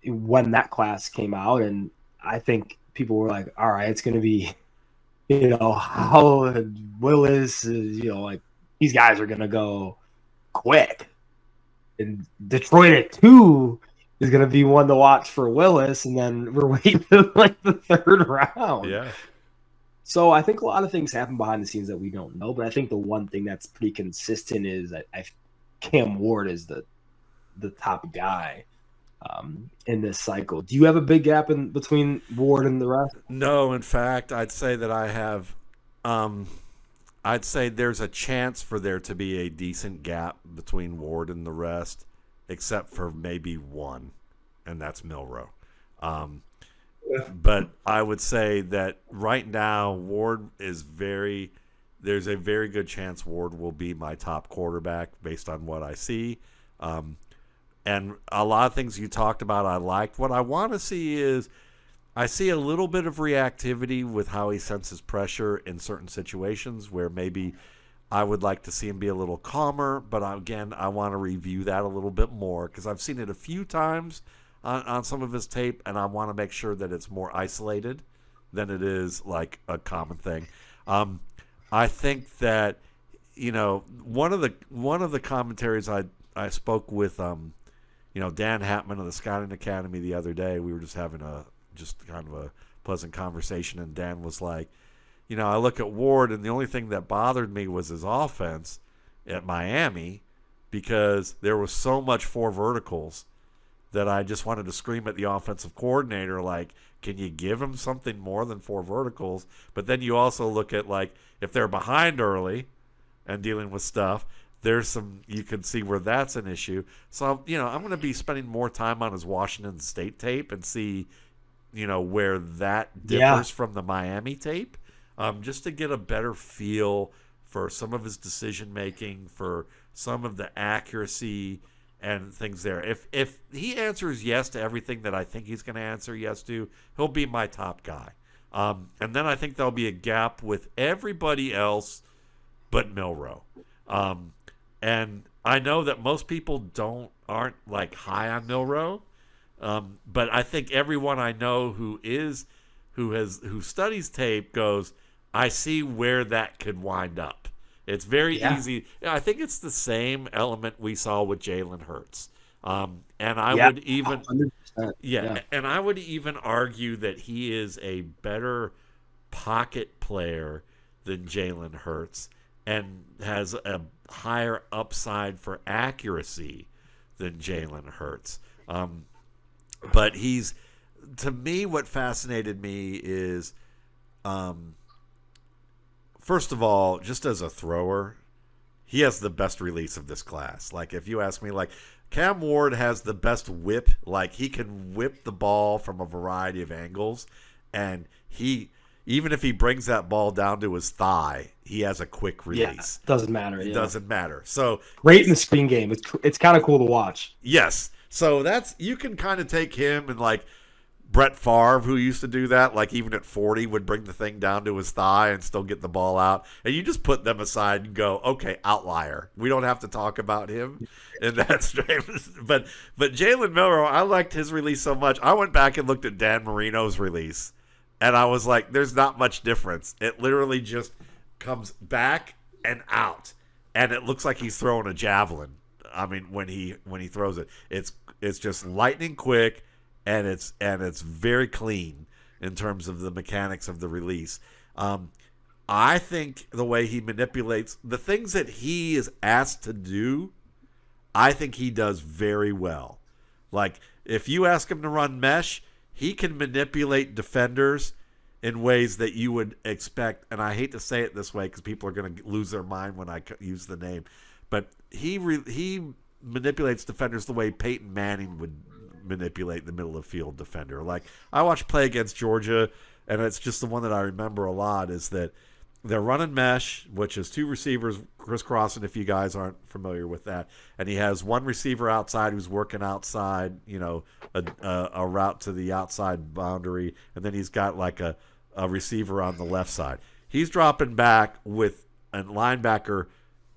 when that class came out, and I think people were like, all right, it's going to be, Howell and Willis, like these guys are going to go quick. And Detroit at 2 is going to be one to watch for Willis, and then we're waiting for like the 3rd round. Yeah. So I think a lot of things happen behind the scenes that we don't know, but I think the one thing that's pretty consistent is that Cam Ward is the top guy in this cycle. Do you have a big gap in between Ward and the rest? No, in fact, I'd say that I have. I'd say there's a chance for there to be a decent gap between Ward and the rest, except for maybe one, and that's Milroe. But I would say that right now, Ward is there's a very good chance Ward will be my top quarterback based on what I see. And a lot of things you talked about I liked. What I want to see is I see a little bit of reactivity with how he senses pressure in certain situations where maybe I would like to see him be a little calmer. But again, I want to review that a little bit more because I've seen it a few times on some of his tape, and I want to make sure that it's more isolated than it is like a common thing. I think that one of the commentaries I spoke with Dan Hatman of the Scouting Academy the other day. We were just having just kind of a pleasant conversation, and Dan was like, I look at Ward, and the only thing that bothered me was his offense at Miami because there was so much 4 verticals that I just wanted to scream at the offensive coordinator, like, can you give him something more than 4 verticals? But then you also look at, like, if they're behind early and dealing with stuff, you can see where that's an issue. So, I'm going to be spending more time on his Washington State tape and see, where that differs from the Miami tape, just to get a better feel for some of his decision-making, for some of the accuracy and things there. If he answers yes to everything that I think he's going to answer yes to, he'll be my top guy. And then I think there'll be a gap with everybody else but Milroe. And I know that most people aren't like high on Milroe, but I think everyone I know who studies tape goes, I see where that could wind up. It's very easy. I think it's the same element we saw with Jalen Hurts. And I would even 100%. And I would even argue that he is a better pocket player than Jalen Hurts and has a higher upside for accuracy than Jalen Hurts. But to me, what fascinated me is, first of all, just as a thrower, he has the best release of this class. Like, if you ask me, like, Cam Ward has the best whip. Like, he can whip the ball from a variety of angles, and even if he brings that ball down to his thigh, he has a quick release. Yeah, doesn't matter. It doesn't matter. So great in the screen game. It's kind of cool to watch. Yes. So you can kind of take him and, like, Brett Favre, who used to do that, like, even at 40, would bring the thing down to his thigh and still get the ball out. And you just put them aside and go, okay, outlier. We don't have to talk about him in that straight. But Jalen Milroe, I liked his release so much. I went back and looked at Dan Marino's release, and I was like, there's not much difference. It literally just comes back and out, and it looks like he's throwing a javelin. I mean, when he throws it, it's just lightning quick. And it's very clean in terms of the mechanics of the release. I think the way he manipulates the things that he is asked to do, I think he does very well. Like, if you ask him to run mesh, he can manipulate defenders in ways that you would expect. And I hate to say it this way because people are going to lose their mind when I use the name, but he manipulates defenders the way Peyton Manning would manipulate the middle of field defender. Like, I watched play against Georgia, and it's just the one that I remember a lot, is that they're running mesh, which is two receivers crisscrossing, if you guys aren't familiar with that, and he has one receiver outside who's working outside, a route to the outside boundary, and then he's got like a receiver on the left side. He's dropping back with a linebacker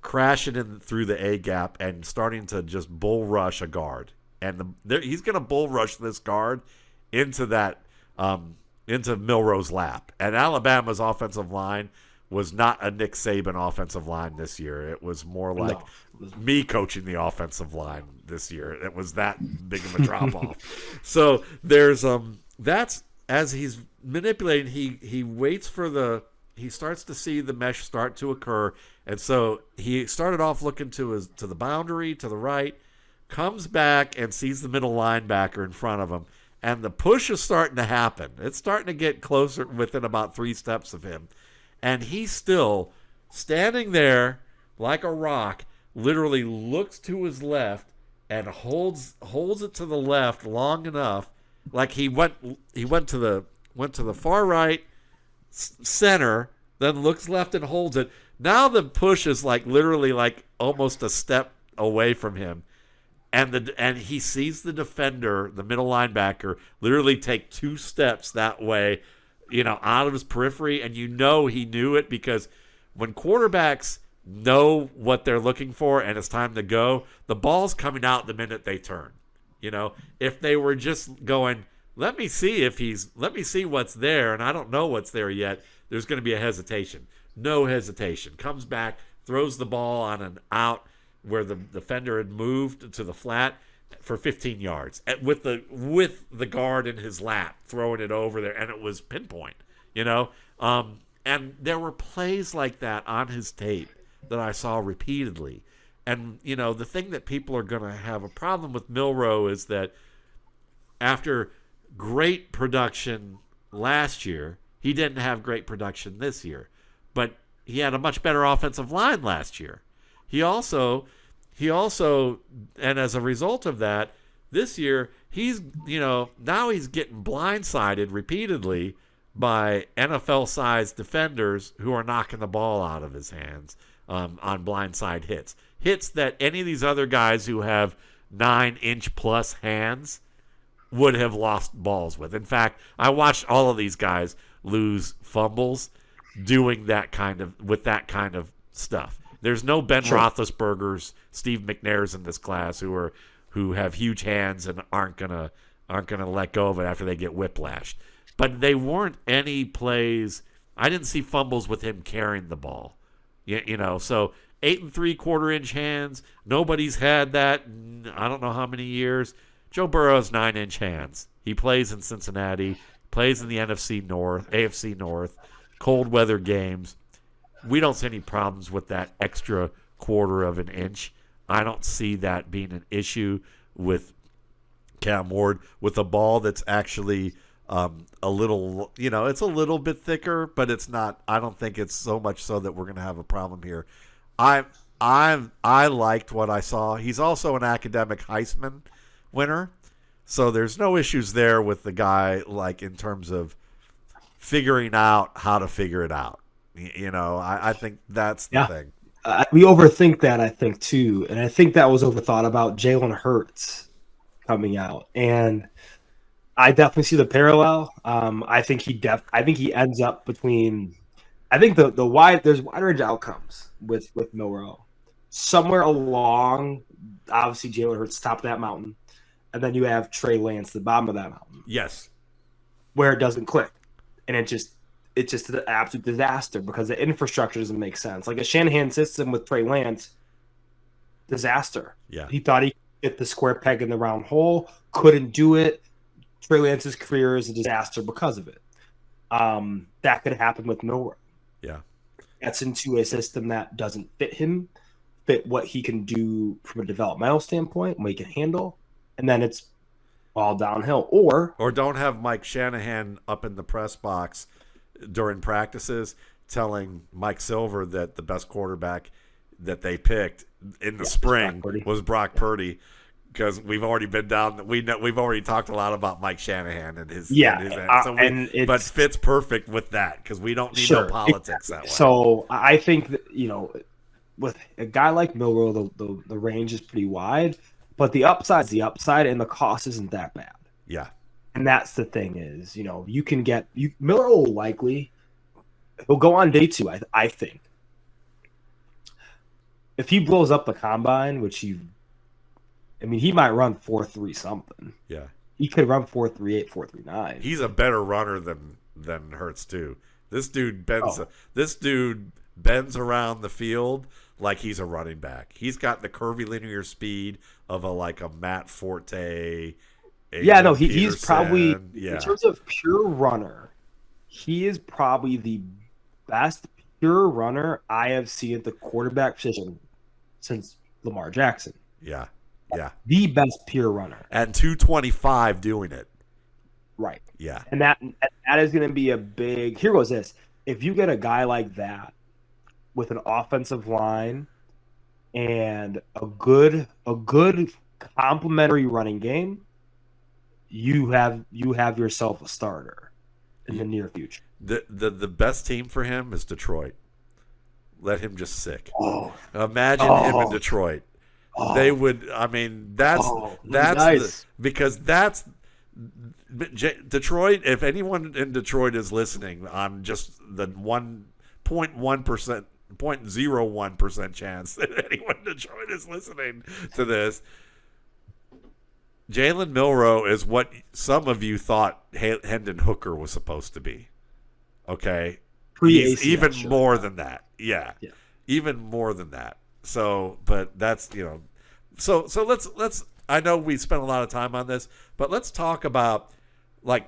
crashing in through the A gap and starting to just bull rush a guard. And he's going to bull rush this guard into Milroe's lap. And Alabama's offensive line was not a Nick Saban offensive line this year. It was more like me coaching the offensive line this year. It was that big of a drop off. So there's that's as he's manipulating. He waits for he starts to see the mesh start to occur, and so he started off looking to the boundary to the right. Comes back and sees the middle linebacker in front of him, and the push is starting to happen. It's starting to get closer within about 3 steps of him, and he's still standing there like a rock, literally looks to his left and holds it to the left long enough, like he went to the far right center, then looks left and holds it. Now the push is like literally like almost a step away from him. And he sees the defender, the middle linebacker, literally take 2 steps that way, out of his periphery. And he knew it, because when quarterbacks know what they're looking for and it's time to go, the ball's coming out the minute they turn. If they were just going, let me see what's there, and I don't know what's there yet, there's going to be a hesitation. No hesitation. Comes back, throws the ball on an out where the defender had moved to the flat for 15 yards with the guard in his lap, throwing it over there, and it was pinpoint, and there were plays like that on his tape that I saw repeatedly. And, the thing that people are going to have a problem with Milroe is that after great production last year, he didn't have great production this year, but he had a much better offensive line last year. He also, and as a result of that, this year, he's, now he's getting blindsided repeatedly by NFL-sized defenders who are knocking the ball out of his hands on blindside hits. Hits that any of these other guys who have 9-inch-plus hands would have lost balls with. In fact, I watched all of these guys lose fumbles doing that kind of stuff. There's no Ben Roethlisbergers, Steve McNairs in this class who have huge hands and aren't gonna let go of it after they get whiplashed. But they weren't any plays. I didn't see fumbles with him carrying the ball. So 8 3/4-inch hands. Nobody's had that in I don't know how many years. Joe Burrow's 9-inch hands. He plays in Cincinnati, plays in the AFC North, cold weather games. We don't see any problems with that extra 1/4 of an inch. I don't see that being an issue with Cam Ward with a ball that's actually a little, it's a little bit thicker, but it's not. I don't think it's so much so that we're going to have a problem here. I liked what I saw. He's also an academic Heisman winner, so there's no issues there with the guy, like in terms of figuring out how to figure it out. I think that's the thing. We overthink that, I think, too, and I think that was overthought about Jalen Hurts coming out, and I definitely see the parallel. I think he ends up between. I think there's wide range of outcomes with Milroe. Somewhere along, obviously Jalen Hurts top of that mountain, and then you have Trey Lance the bottom of that mountain. Yes, where it doesn't click, and it's just an absolute disaster because the infrastructure doesn't make sense. Like a Shanahan system with Trey Lance, disaster. Yeah, he thought he could get the square peg in the round hole, couldn't do it. Trey Lance's career is a disaster because of it. That could happen with Milroe. Yeah, gets into a system that doesn't fit what he can do from a developmental standpoint, what he can handle, and then it's all downhill. Or don't have Mike Shanahan up in the press box during practices telling Mike Silver that the best quarterback that they picked in the spring was Brock Purdy. Because we've already been down, we've already talked a lot about Mike Shanahan and his end. But fits perfect with that because we don't need no politics that way. So I think that, with a guy like Milroe, the range is pretty wide, but the upside's the upside, and the cost isn't that bad. Yeah, and that's the thing is, you can get Milroe will likely he'll go on day 2. I think if he blows up the combine, which he might run 4.3 something. Yeah. He could run 4.38, 4.39. He's a better runner than Hurts too. This dude bends around the field like he's a running back. He's got the curvy linear speed of a Matt Forte. He's probably in terms of pure runner, he is probably the best pure runner I have seen at the quarterback position since Lamar Jackson. Yeah. Yeah. The best pure runner. And 225 doing it. Right. Yeah. And that is going to be a big – here goes this. If you get a guy like that with an offensive line and a good complementary running game, you have yourself a starter in the near future. The best team for him is Detroit. Let him just sick. Imagine him in Detroit. They would. That's nice. Because that's Detroit. If anyone in Detroit is listening, on just the 1.1%, 0.01% chance that anyone in Detroit is listening to this, Jalen Milroe is what some of you thought Hendon Hooker was supposed to be. Okay, he's even more than that. Yeah, even more than that. So, but that's, so let's, I know we spent a lot of time on this, but let's talk about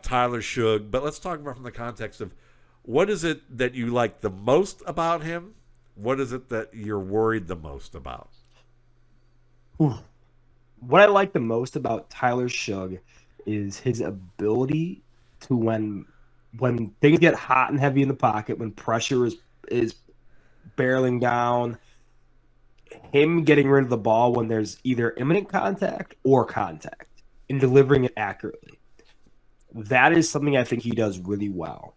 Tyler Shug, but let's talk about from the context of what is it that you like the most about him? What is it that you're worried the most about? What I like the most about Tyler Shug is his ability to, when things get hot and heavy in the pocket, when pressure is barreling down, him getting rid of the ball when there's either imminent contact or contact and delivering it accurately. That is something I think he does really well.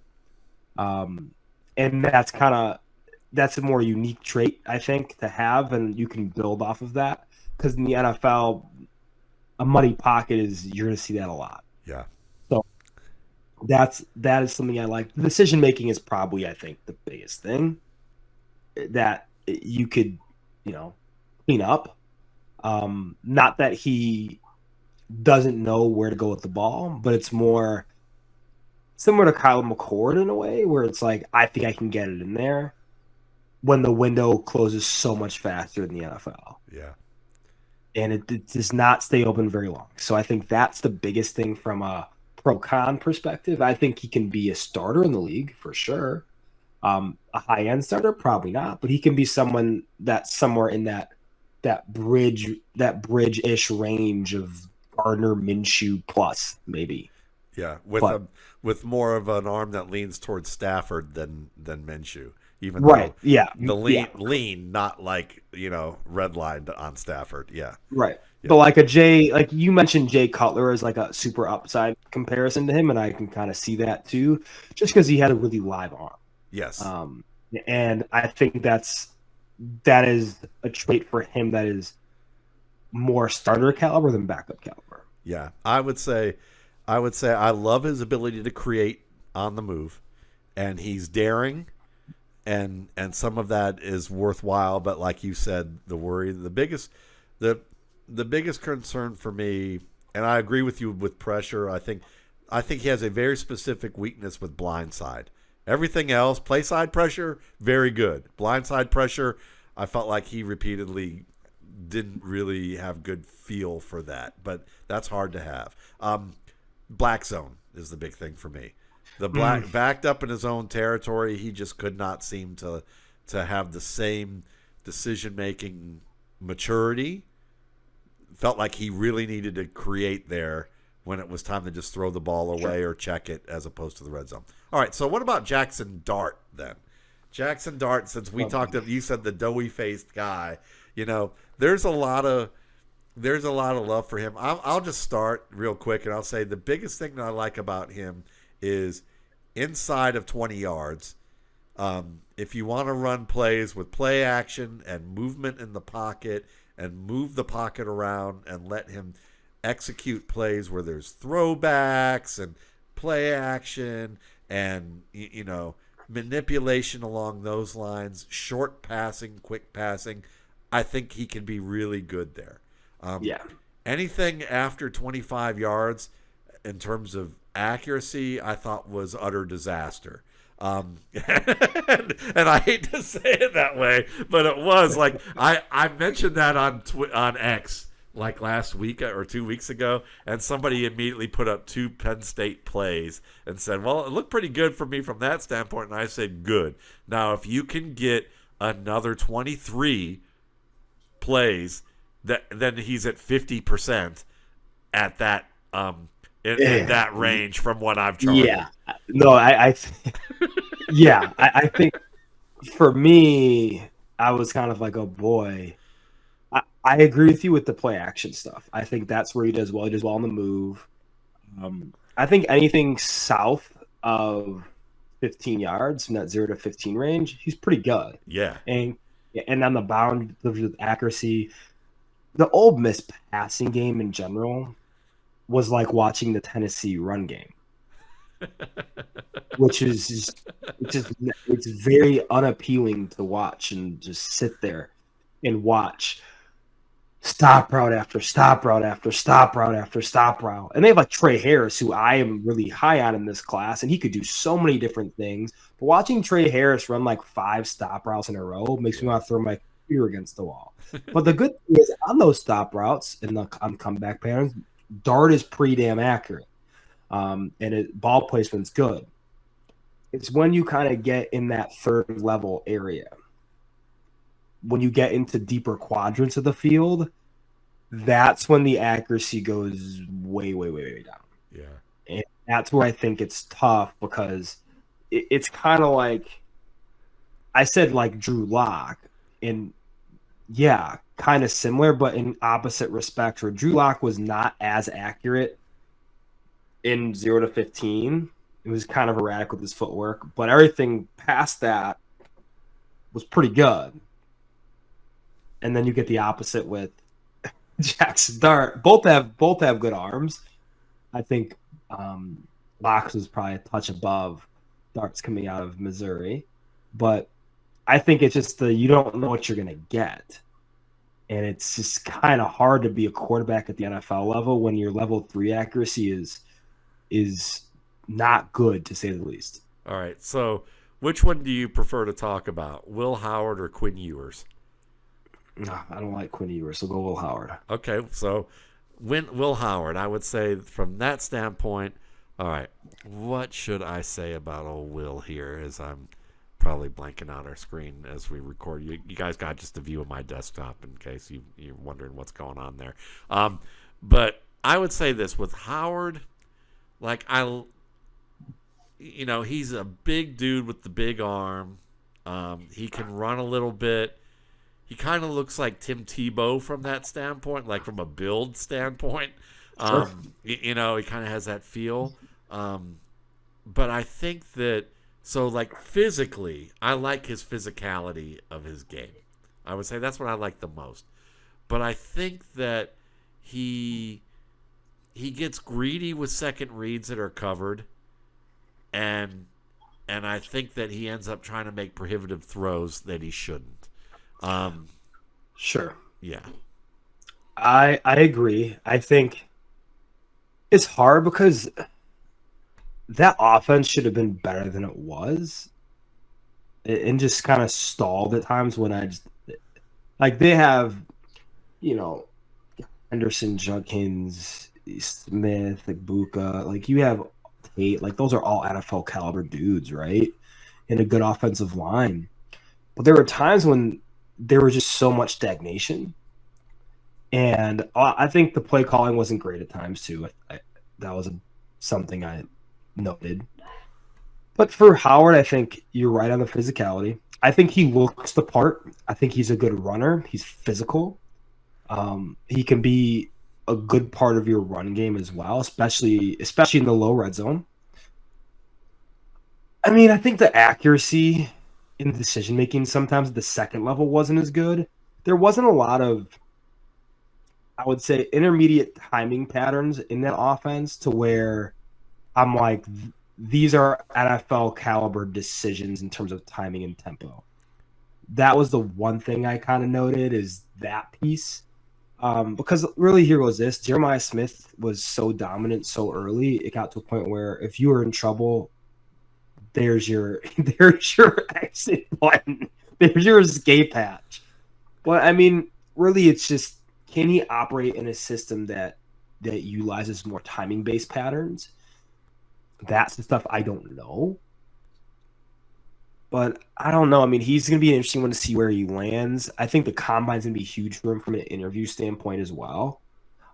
And that's a more unique trait, I think, to have, and you can build off of that. Because in the NFL, a muddy pocket you're going to see that a lot. Yeah. So that is something I like. The decision making is probably, I think, the biggest thing that you could, clean up. Not that he doesn't know where to go with the ball, but it's more similar to Kyle McCord in a way, where it's like, I think I can get it in there when the window closes so much faster in the NFL. Yeah. And it does not stay open very long. So I think that's the biggest thing from a pro-con perspective. I think he can be a starter in the league for sure. A high-end starter, probably not, but he can be someone that's somewhere in that bridge-ish range of Gardner Minshew plus, maybe. Yeah, But with more of an arm that leans towards Stafford than Minshew, even right, though yeah, the yeah, lean, not like redlined on Stafford. Yeah, right. yeah, But like a Jay, like you mentioned, Jay Cutler as like a super upside comparison to him, and I can kind of see that too, just because he had a really live arm. yes, Um, and I think that is a trait for him that is more starter caliber than backup caliber. yeah. I would say I love his ability to create on the move, and he's daring, and some of that is worthwhile. But like you said, the the biggest concern for me, and I agree with you with pressure. I think he has a very specific weakness with blindside. Everything else, play side pressure, very good. Blindside pressure, I felt like he repeatedly didn't really have good feel for that, but that's hard to have. Black zone is the big thing for me. The black backed up in his own territory, he just could not seem to have the same decision making maturity. Felt like he really needed to create there when it was time to just throw the ball away or check it as opposed to the red zone. All right, so what about Jackson Dart then? Jackson Dart, since we talked you said the doughy faced guy, there's a lot of love for him. I'll just start real quick and I'll say the biggest thing that I like about him is inside of 20 yards. If you want to run plays with play action and movement in the pocket and move the pocket around and let him execute plays where there's throwbacks and play action and manipulation along those lines, short passing, quick passing, I think he can be really good there. Yeah. Anything after 25 yards in terms of accuracy, I thought was utter disaster. And I hate to say it that way, but it was like I mentioned that on X like last week or 2 weeks ago, and somebody immediately put up 2 Penn State plays and said, well, it looked pretty good for me from that standpoint, and I said, good. Now, if you can get another 23 plays, then he's at 50% at that in that range from what I've charted. Yeah. No, I think for me, I was kind of like, oh boy. I agree with you with the play action stuff. I think that's where he does well. He does well on the move. I think anything south of 15 yards from that 0 to 15 range, he's pretty good. Yeah. And on the bound with accuracy, the Ole Miss passing game in general was like watching the Tennessee run game, which is it's very unappealing to watch and just sit there and watch stop route after stop route after stop route after stop route. And they have like Trey Harris, who I am really high on in this class, and he could do so many different things. But watching Trey Harris run like 5 stop routes in a row makes me want to throw my computer against the wall. But the good thing is on those stop routes and on comeback patterns, Dart is pretty damn accurate. And ball placement's good. It's when you kind of get in that third level area, when you get into deeper quadrants of the field, that's when the accuracy goes way, way, way, way down. Yeah. And that's where I think it's tough because it's kind of like I said, like Drew Lock, and yeah, kind of similar, but in opposite respects, where Drew Lock was not as accurate in 0 to 15. It was kind of erratic with his footwork, but everything past that was pretty good. And then you get the opposite with Jackson Dart. Both have good arms. I think Locks was probably a touch above Dart's coming out of Missouri, but I think it's just you don't know what you're going to get. And it's just kind of hard to be a quarterback at the NFL level when your level 3 accuracy is not good, to say the least. All right. So which one do you prefer to talk about, Will Howard or Quinn Ewers? No, I don't like Quinn Ewers, so go Will Howard. Okay. So Will Howard, I would say from that standpoint, all right, what should I say about old Will here as I'm probably blanking out our screen as we record. You guys got just a view of my desktop in case you're wondering what's going on there. But I would say this with Howard, like he's a big dude with the big arm. He can run a little bit. He kind of looks like Tim Tebow from that standpoint, like from a build standpoint. Sure. He kind of has that feel. But I think that, so like physically, I like his physicality of his game. I would say that's what I like the most. But I think that he gets greedy with second reads that are covered, and I think that he ends up trying to make prohibitive throws that he shouldn't. Sure. Yeah. I agree. I think it's hard because that offense should have been better than it was, and just kind of stalled at times when I just like they have, you know, Henderson, Judkins, Smith, like Buka, like you have Tate, like those are all NFL caliber dudes, right? And a good offensive line. But there were times when there was just so much stagnation. And I think the play calling wasn't great at times too. That was something I noted. But for Howard, I think you're right on the physicality. I think he looks the part. I think he's a good runner. He's physical. He can be a good part of your run game as well, especially in the low red zone. I mean, I think the accuracy in the decision making sometimes at the second level wasn't as good. There wasn't a lot of, I would say, intermediate timing patterns in that offense to where I'm like, these are NFL caliber decisions in terms of timing and tempo. That was the one thing I kind of noted is that piece. Because really here goes this. Jeremiah Smith was so dominant so early, it got to a point where if you were in trouble, there's your exit button. There's your escape hatch. But I mean, really it's just, can he operate in a system that utilizes more timing-based patterns? That's the stuff I don't know. But I don't know. I mean, he's going to be an interesting one to see where he lands. I think the combine's going to be huge for him from an interview standpoint as well.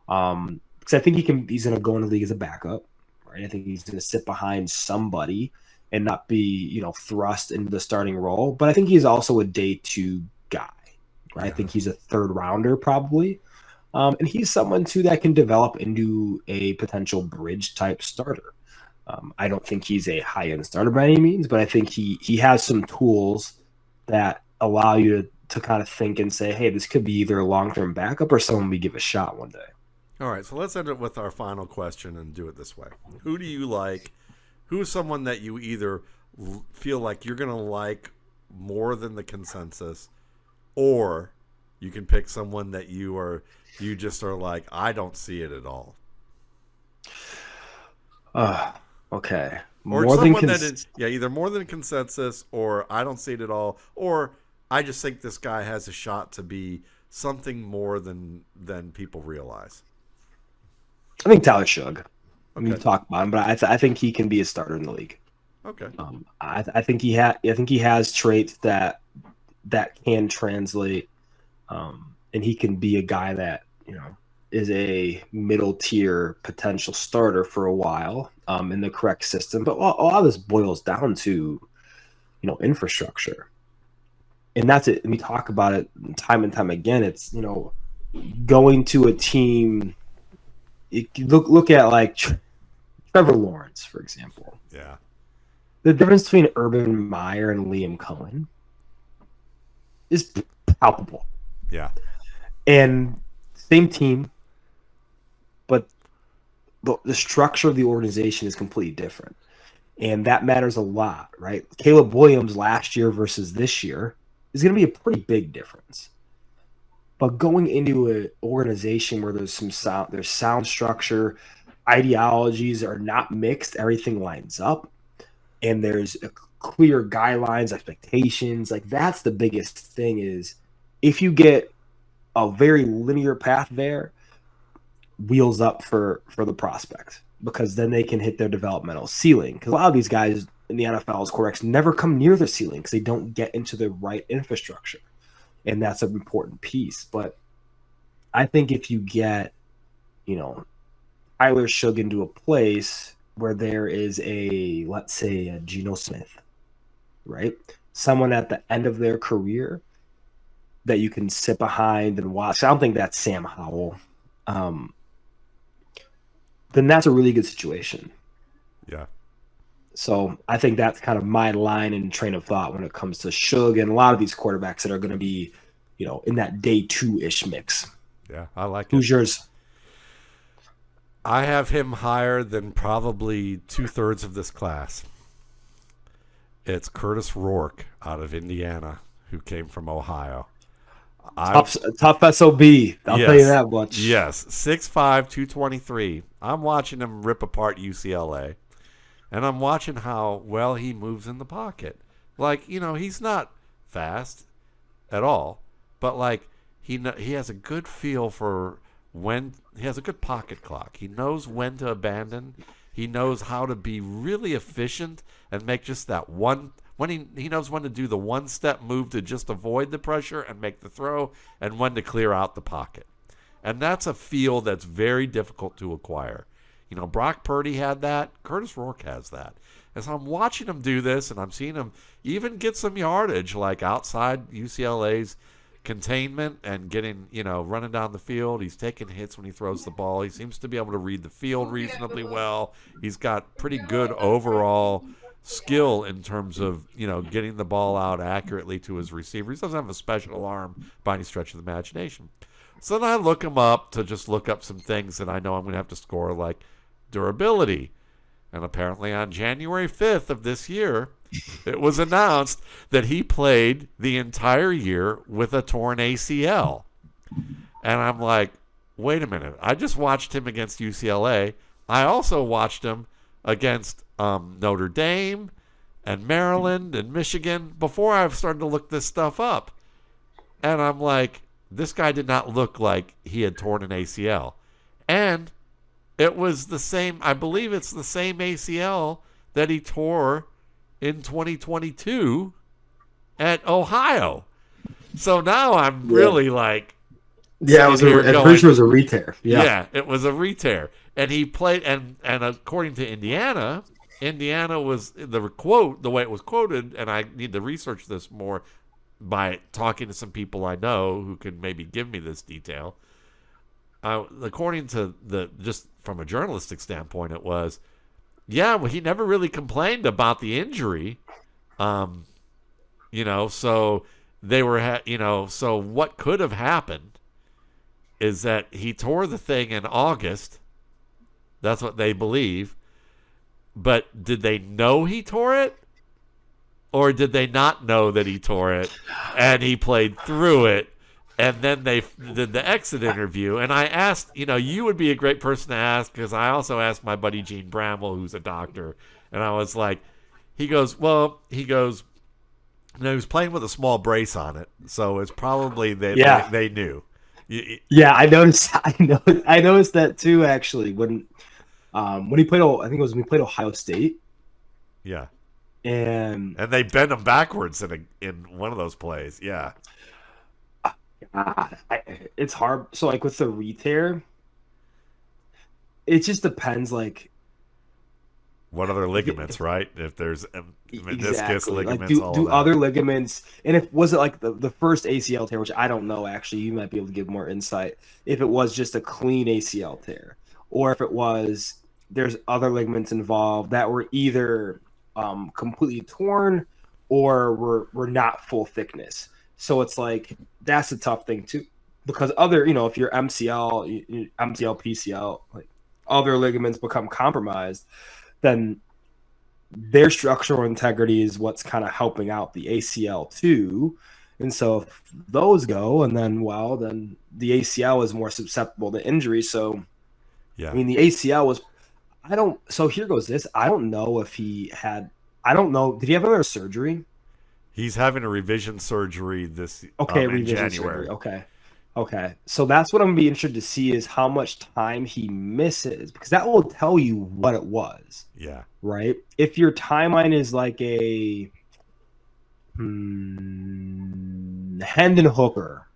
Because I think he's going to go in the league as a backup, right? I think he's going to sit behind somebody and not be, thrust into the starting role. But I think he's also a day two guy, right? Yeah. I think he's a third rounder probably. And he's someone too that can develop into a potential bridge type starter. I don't think he's a high-end starter by any means, but I think he has some tools that allow you to kind of think and say, hey, this could be either a long-term backup or someone we give a shot one day. All right, so let's end it with our final question and do it this way. Who do you like? Who's someone that you either feel like you're going to like more than the consensus, or you can pick someone that you just are like, I don't see it at all? Okay. Or more someone that is, either more than consensus, or I don't see it at all, or I just think this guy has a shot to be something more than people realize. I think Tyler Shug. Okay. We talk about him, but I think he can be a starter in the league. Okay. I think he has traits that can translate, and he can be a guy that is a middle tier potential starter for a while in the correct system. But a lot of this boils down to, infrastructure. And that's it. And we talk about it time and time again. It's, going to a team. Look at like Trevor Lawrence, for example. Yeah. The difference between Urban Meyer and Liam Cohen is palpable. Yeah. And same team, but the structure of the organization is completely different. And that matters a lot, right? Caleb Williams last year versus this year is going to be a pretty big difference. But going into an organization where there's sound structure, ideologies are not mixed, everything lines up, and there's a clear guidelines, expectations, like that's the biggest thing is if you get a very linear path there, wheels up for the prospect, because then they can hit their developmental ceiling. Because a lot of these guys in the NFL's quarterbacks never come near the ceiling because they don't get into the right infrastructure. And that's an important piece. But I think if you get, Tyler Shook into a place where there is let's say, a Geno Smith, right? Someone at the end of their career that you can sit behind and watch. I don't think that's Sam Howell. Then that's a really good situation. Yeah. So I think that's kind of my line and train of thought when it comes to Shug and a lot of these quarterbacks that are going to be, in that day 2-ish mix. Yeah, I like it. Who's yours? I have him higher than probably 2/3 of this class. It's Curtis Rourke out of Indiana, who came from Ohio. Tough SOB. I'll tell you that much. Yes, 6'5", 223. I'm watching him rip apart UCLA, and I'm watching how well he moves in the pocket. Like, he's not fast at all, but like he has a good feel for when he has a good pocket clock. He knows when to abandon. He knows how to be really efficient and make just that one. When he knows when to do the one-step move to just avoid the pressure and make the throw, and when to clear out the pocket. And that's a feel that's very difficult to acquire. Brock Purdy had that. Curtis Rourke has that. And so I'm watching him do this, and I'm seeing him even get some yardage, like outside UCLA's containment and getting, running down the field. He's taking hits when he throws the ball. He seems to be able to read the field reasonably well. He's got pretty good overall skill in terms of, getting the ball out accurately to his receiver. He doesn't have a special arm by any stretch of the imagination. So then I look him up to just look up some things that I know I'm going to have to score, like durability. And apparently on January 5th of this year, it was announced that he played the entire year with a torn ACL. And I'm like, wait a minute. I just watched him against UCLA. I also watched him against Notre Dame and Maryland and Michigan before I've started to look this stuff up. And I'm like, this guy did not look like he had torn an ACL. And it was the same, I believe it's the same ACL that he tore in 2022 at Ohio. So now I'm really like, yeah, I'm pretty sure it was a re-tear. Yeah, it was a re-tear. And he played, and according to Indiana was the quote, the way it was quoted, and I need to research this more by talking to some people I know who can maybe give me this detail. According to just from a journalistic standpoint, it was, he never really complained about the injury. So they were, so what could have happened is that he tore the thing in August. That's what they believe. But did they know he tore it? Or did they not know that he tore it and he played through it? And then they did the exit interview. And I asked, you would be a great person to ask, because I also asked my buddy Gene Bramwell, who's a doctor. And I was like, he goes, he was playing with a small brace on it. So it's probably they knew. Yeah, I noticed that too, actually. When he played, I think it was when he played Ohio State. Yeah. And they bent him backwards in one of those plays. Yeah. It's hard. So like with the re-tear, it just depends. Like, what other ligaments, right? If there's meniscus ligaments, like do other ligaments, and if was it like the first ACL tear, which I don't know. Actually, you might be able to give more insight. If it was just a clean ACL tear, or if it was there's other ligaments involved that were either completely torn or were not full thickness. So it's like that's a tough thing too, because if your MCL, PCL, like other ligaments become compromised, then their structural integrity is what's kind of helping out the ACL too. And so if those go, and then the ACL is more susceptible to injury. So yeah, I mean the ACL was. So here goes this. I don't know if he had. I don't know. Did he have another surgery? He's having a revision surgery in January. Surgery. Okay. So that's what I'm going to be interested to see is how much time he misses, because that will tell you what it was. Yeah. Right? If your timeline is like a Hendon Hooker,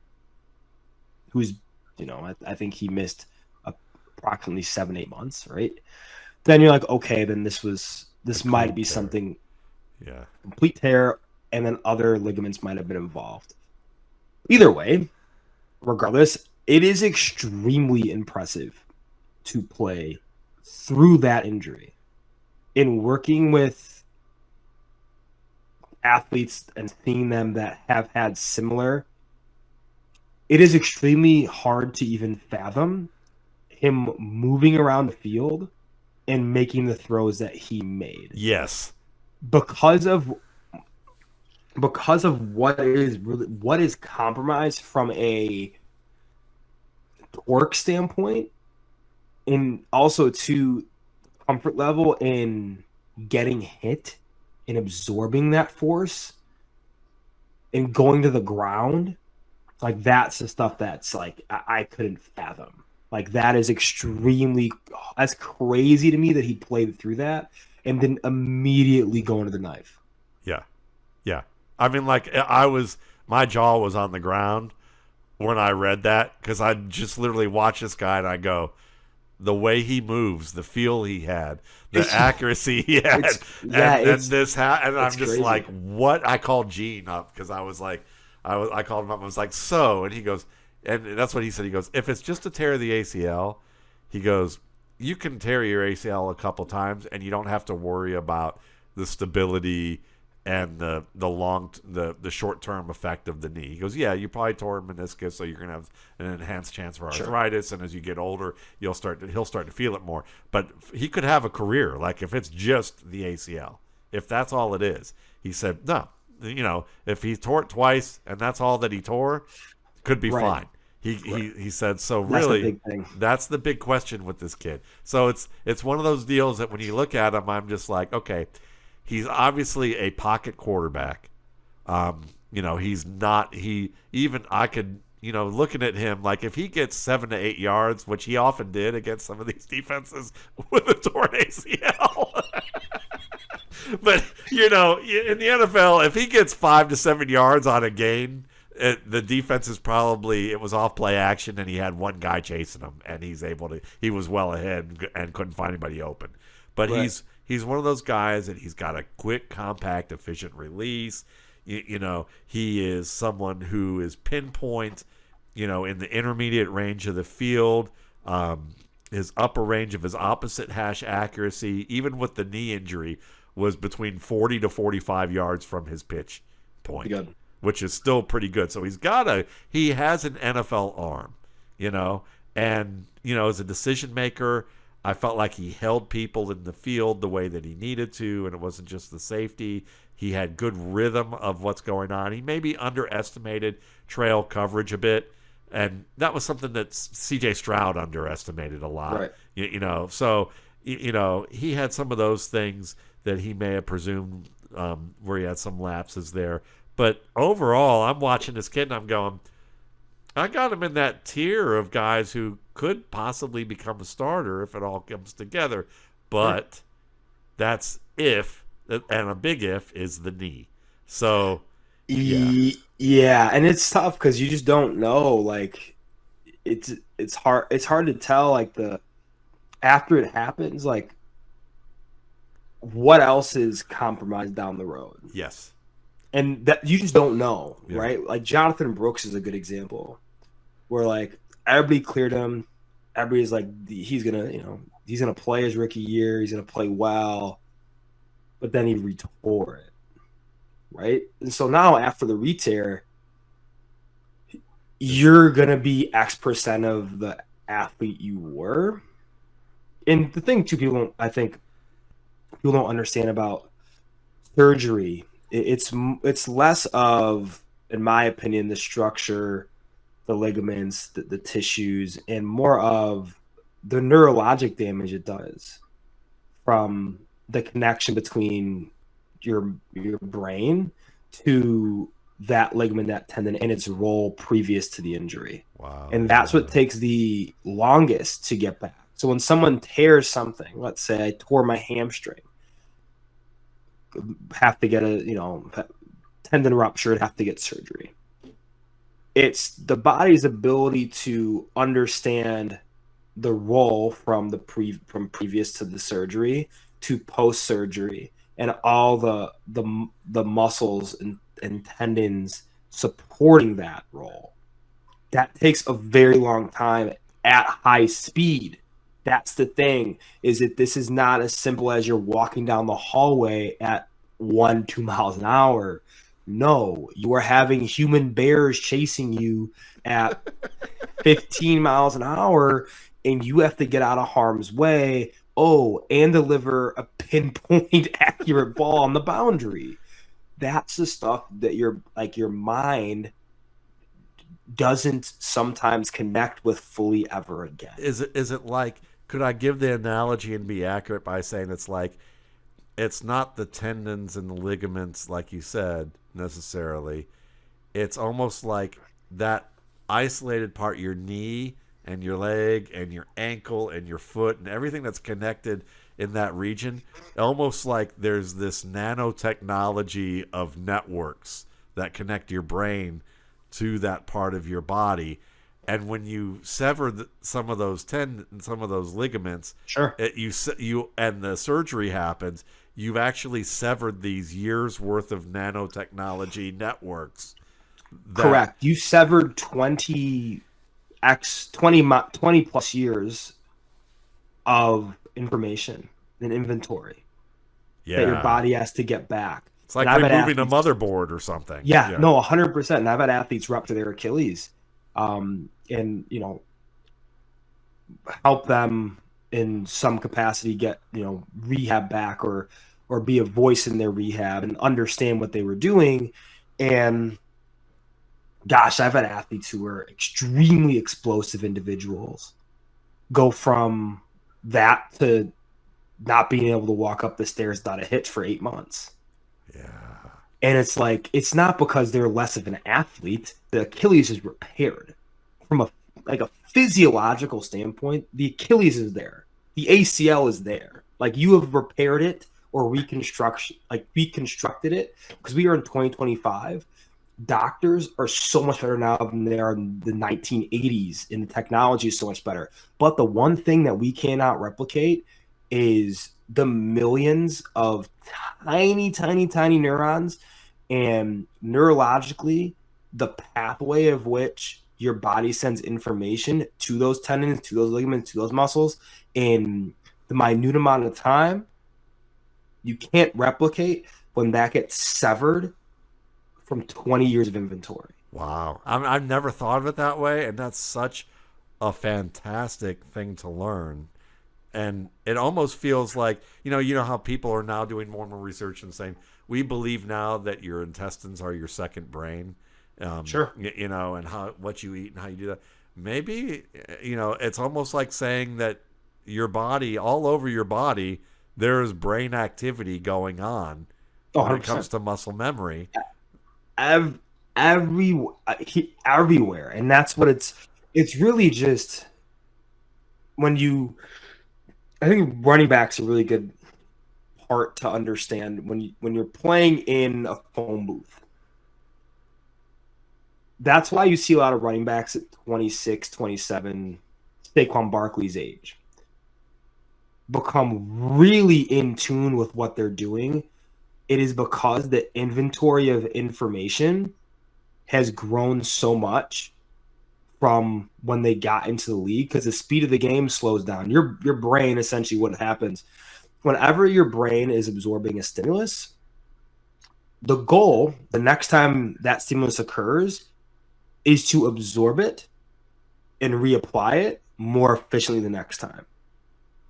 who's, I think he missed approximately 7-8 months, right? Then you're like, okay, then this might be tear. something, Yeah, complete tear, and then other ligaments might have been involved. Either way, regardless, it is extremely impressive to play through that injury. In working with athletes and seeing them that have had similar, it is extremely hard to even fathom him moving around the field and making the throws that he made. yes, Because of what is compromised from a torque standpoint, and also to comfort level in getting hit and absorbing that force and going to the ground. Like, that's the stuff that's like I couldn't fathom. Like, that is that's crazy to me that he played through that and then immediately go into the knife. yeah, yeah. I mean, like, my jaw was on the ground when I read that, because I just literally watch this guy and I go, the way he moves, the feel he had, the accuracy he had, and I'm just crazy. like, what? I called Gene up because I was like, I called him up and I was like, so, and he goes, and that's what he said. He goes, if it's just a tear of the ACL, he goes, you can tear your ACL a couple times and you don't have to worry about the stability and the short term effect of the knee. He goes, yeah, you probably tore a meniscus, so you're gonna have an enhanced chance for arthritis, and as you get older, he'll start to feel it more. But he could have a career, like, if it's just the ACL, if that's all it is. He said, no, if he tore it twice and that's all that he tore, could be fine. He said, so really, that's the big question with this kid. So it's one of those deals that when you look at him, I'm just like, okay, he's obviously a pocket quarterback. He's not. I could, looking at him, like, if he gets 7 to 8 yards, which he often did against some of these defenses with a torn ACL. But in the NFL, if he gets 5 to 7 yards on a gain, the defense is probably, it was off play action and he had one guy chasing him and he was well ahead and couldn't find anybody open. But he's one of those guys that he's got a quick, compact, efficient release. He is someone who is pinpoint, in the intermediate range of the field. His upper range of his opposite hash accuracy, even with the knee injury, was between 40 to 45 yards from his pitch point, which is still pretty good. So he has an NFL arm, and, as a decision maker, I felt like he held people in the field the way that he needed to, and it wasn't just the safety. He had good rhythm of what's going on. He maybe underestimated trail coverage a bit, and that was something that C.J. Stroud underestimated a lot. Right. So he had some of those things that he may have presumed, where he had some lapses there. But overall, I'm watching this kid and I'm going, I got him in that tier of guys who could possibly become a starter if it all comes together. But that's if, and a big if is the knee. So, yeah, and it's tough because you just don't know. Like, it's hard to tell. Like, after it happens, like, what else is compromised down the road? Yes. And that you just don't know, right? Like, Jonathan Brooks is a good example, where, like, everybody cleared him. Everybody's like, he's gonna play his rookie year. He's gonna play well, but then he retore it, right? And so now after the re-tear, you're gonna be X% of the athlete you were. And the thing too, people don't understand about surgery. It's less of, in my opinion, the structure, the ligaments, the tissues, and more of the neurologic damage it does from the connection between your brain to that ligament, that tendon, and its role previous to the injury. Wow. And that's what takes the longest to get back. So when someone tears something, let's say I tore my hamstring, have to get a tendon ruptured, have to get surgery. It's the body's ability to understand the role from from previous to the surgery to post surgery, and all the muscles and tendons supporting that role. That takes a very long time at high speed. That's the thing, is that this is not as simple as you're walking down the hallway at 2 miles an hour. No, you are having human bears chasing you at 15 miles an hour, and you have to get out of harm's way. Oh, and deliver a pinpoint accurate ball on the boundary. That's the stuff that your mind doesn't sometimes connect with fully ever again. Is it like, could I give the analogy and be accurate by saying it's like, it's not the tendons and the ligaments like you said necessarily. It's almost like that isolated part, your knee and your leg and your ankle and your foot and everything that's connected in that region. Almost like there's this nanotechnology of networks that connect your brain to that part of your body. And when you sever some of those tendons, some of those ligaments, Sure. You and the surgery happens, you've actually severed these years worth of nanotechnology networks. Correct. You severed 20 plus years of information and inventory that your body has to get back. It's like removing a motherboard or something. Yeah, no, 100%. And I've had athletes rupture their Achilles, and help them in some capacity get rehab back, or be a voice in their rehab and understand what they were doing. And gosh, I've had athletes who are extremely explosive individuals go from that to not being able to walk up the stairs without a hitch for 8 months. Yeah. And it's like, it's not because they're less of an athlete. The Achilles is repaired from a physiological standpoint. The Achilles is there. The ACL is there. Like, you have repaired it or reconstructed it, because we are in 2025. Doctors are so much better now than they are in the 1980s, and the technology is so much better. But the one thing that we cannot replicate is the millions of tiny, tiny, tiny neurons, and neurologically, the pathway of which your body sends information to those tendons, to those ligaments, to those muscles in the minute amount of time. You can't replicate when that gets severed from 20 years of inventory. Wow. I've never thought of it that way, and that's such a fantastic thing to learn. And it almost feels like, you know how people are now doing more and more research and saying, we believe now that your intestines are your second brain. Sure. And what you eat and how you do that. Maybe, it's almost like saying that your body, all over your body, there is brain activity going on when it comes to muscle memory. Everywhere. And that's what it's really just I think running back's a really good part to understand when you're playing in a phone booth. That's why you see a lot of running backs at 26, 27, Saquon Barkley's age, become really in tune with what they're doing. It is because the inventory of information has grown so much from when they got into the league, because the speed of the game slows down. Your brain, essentially, what happens whenever your brain is absorbing a stimulus, the goal the next time that stimulus occurs is to absorb it and reapply it more efficiently the next time.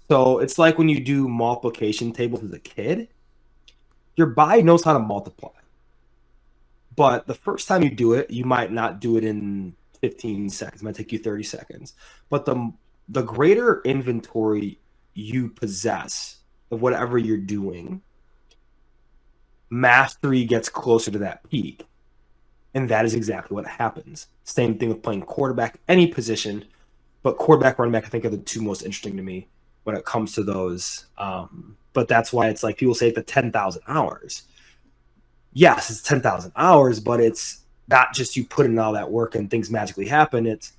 So it's like when you do multiplication tables as a kid, your body knows how to multiply. But the first time you do it, you might not do it in 15 seconds. It might take you 30 seconds. But the greater inventory you possess of whatever you're doing, mastery gets closer to that peak. And that is exactly what happens. Same thing with playing quarterback, any position. But quarterback, running back, I think, are the two most interesting to me when it comes to those. But that's why it's like people say the 10,000 hours. Yes, it's 10,000 hours, but it's not just you put in all that work and things magically happen. It's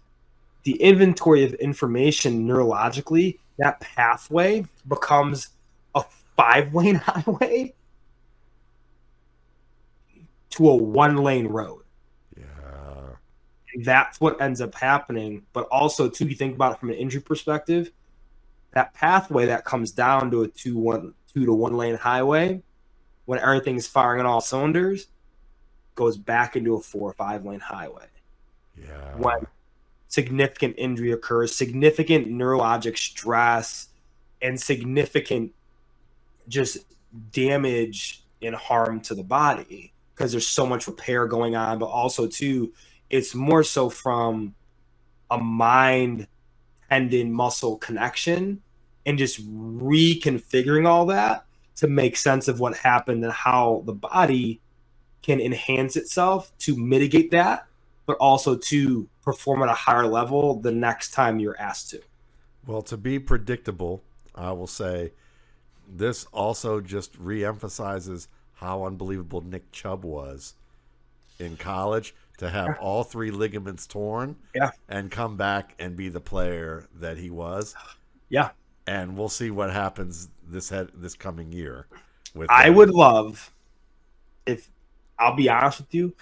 the inventory of information neurologically, that pathway becomes a 5-lane highway to a 1-lane road. Yeah. That's what ends up happening. But also, too, you think about it from an injury perspective, that pathway that comes down to a 2 to 1-lane highway, when everything's firing on all cylinders, goes back into a 4 or 5-lane highway. Yeah. When significant injury occurs, significant neurologic stress, and significant just damage and harm to the body, because there's so much repair going on. But also, too, it's more so from a mind tendon muscle connection and just reconfiguring all that to make sense of what happened and how the body can enhance itself to mitigate that, but also to perform at a higher level the next time you're asked to. Well, to be predictable, I will say this also just reemphasizes how unbelievable Nick Chubb was in college, to have all 3 ligaments torn and come back and be the player that he was. Yeah. And we'll see what happens this coming year. I would love, if I'll be honest with you,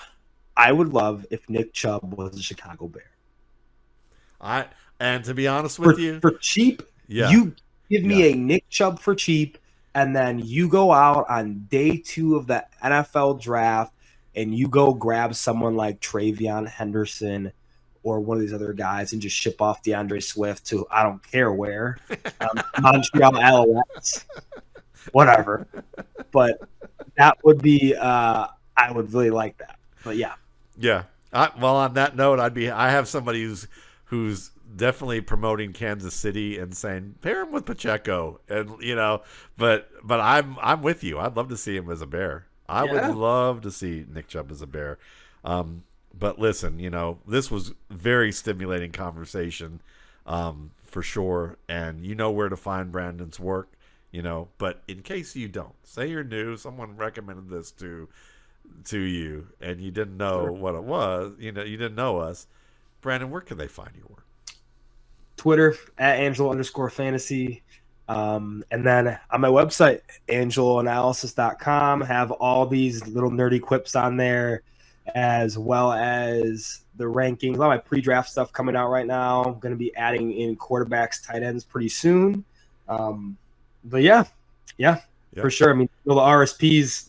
I would love if Nick Chubb was a Chicago Bear. And to be honest with you, for cheap, you give me a Nick Chubb for cheap, and then you go out on day 2 of the NFL draft and you go grab someone like Travion Henderson or one of these other guys and just ship off DeAndre Swift to I don't care where, Montreal Alouettes, whatever. But that would be I would really like that. But yeah. Well, on that note, I have somebody who's definitely promoting Kansas City and saying pair him with Pacheco, and but I'm with you. I'd love to see him as a Bear. I would love to see Nick Chubb as a Bear. But listen, this was very stimulating conversation, for sure. And you know where to find Brandon's work, but in case you don't, say you're new, someone recommended this to you and you didn't know what it was, you didn't know us. Brandon, where can they find your work? Twitter @Angelo_fantasy. And then on my website, angeloanalysis.com, have all these little nerdy quips on there, as well as the rankings. A lot of my pre-draft stuff coming out right now. I'm going to be adding in quarterbacks, tight ends pretty soon. But yeah, for sure. I mean, the RSPs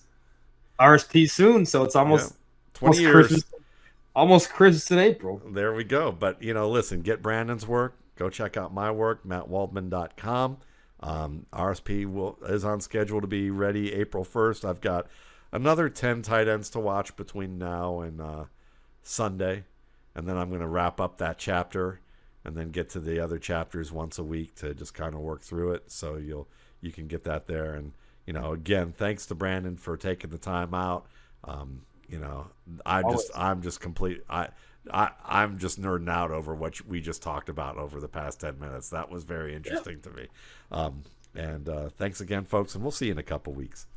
soon, so it's almost 20 years. Almost Christmas in April. There we go. But, listen, get Brandon's work. Go check out my work, mattwaldman.com. RSP is on schedule to be ready April 1st. I've got another 10 tight ends to watch between now and Sunday. And then I'm going to wrap up that chapter and then get to the other chapters once a week to just kind of work through it. So you can get that there. And, again, thanks to Brandon for taking the time out. I'm just nerding out over what we just talked about over the past 10 minutes. That was very interesting to me. And thanks again, folks, and we'll see you in a couple weeks.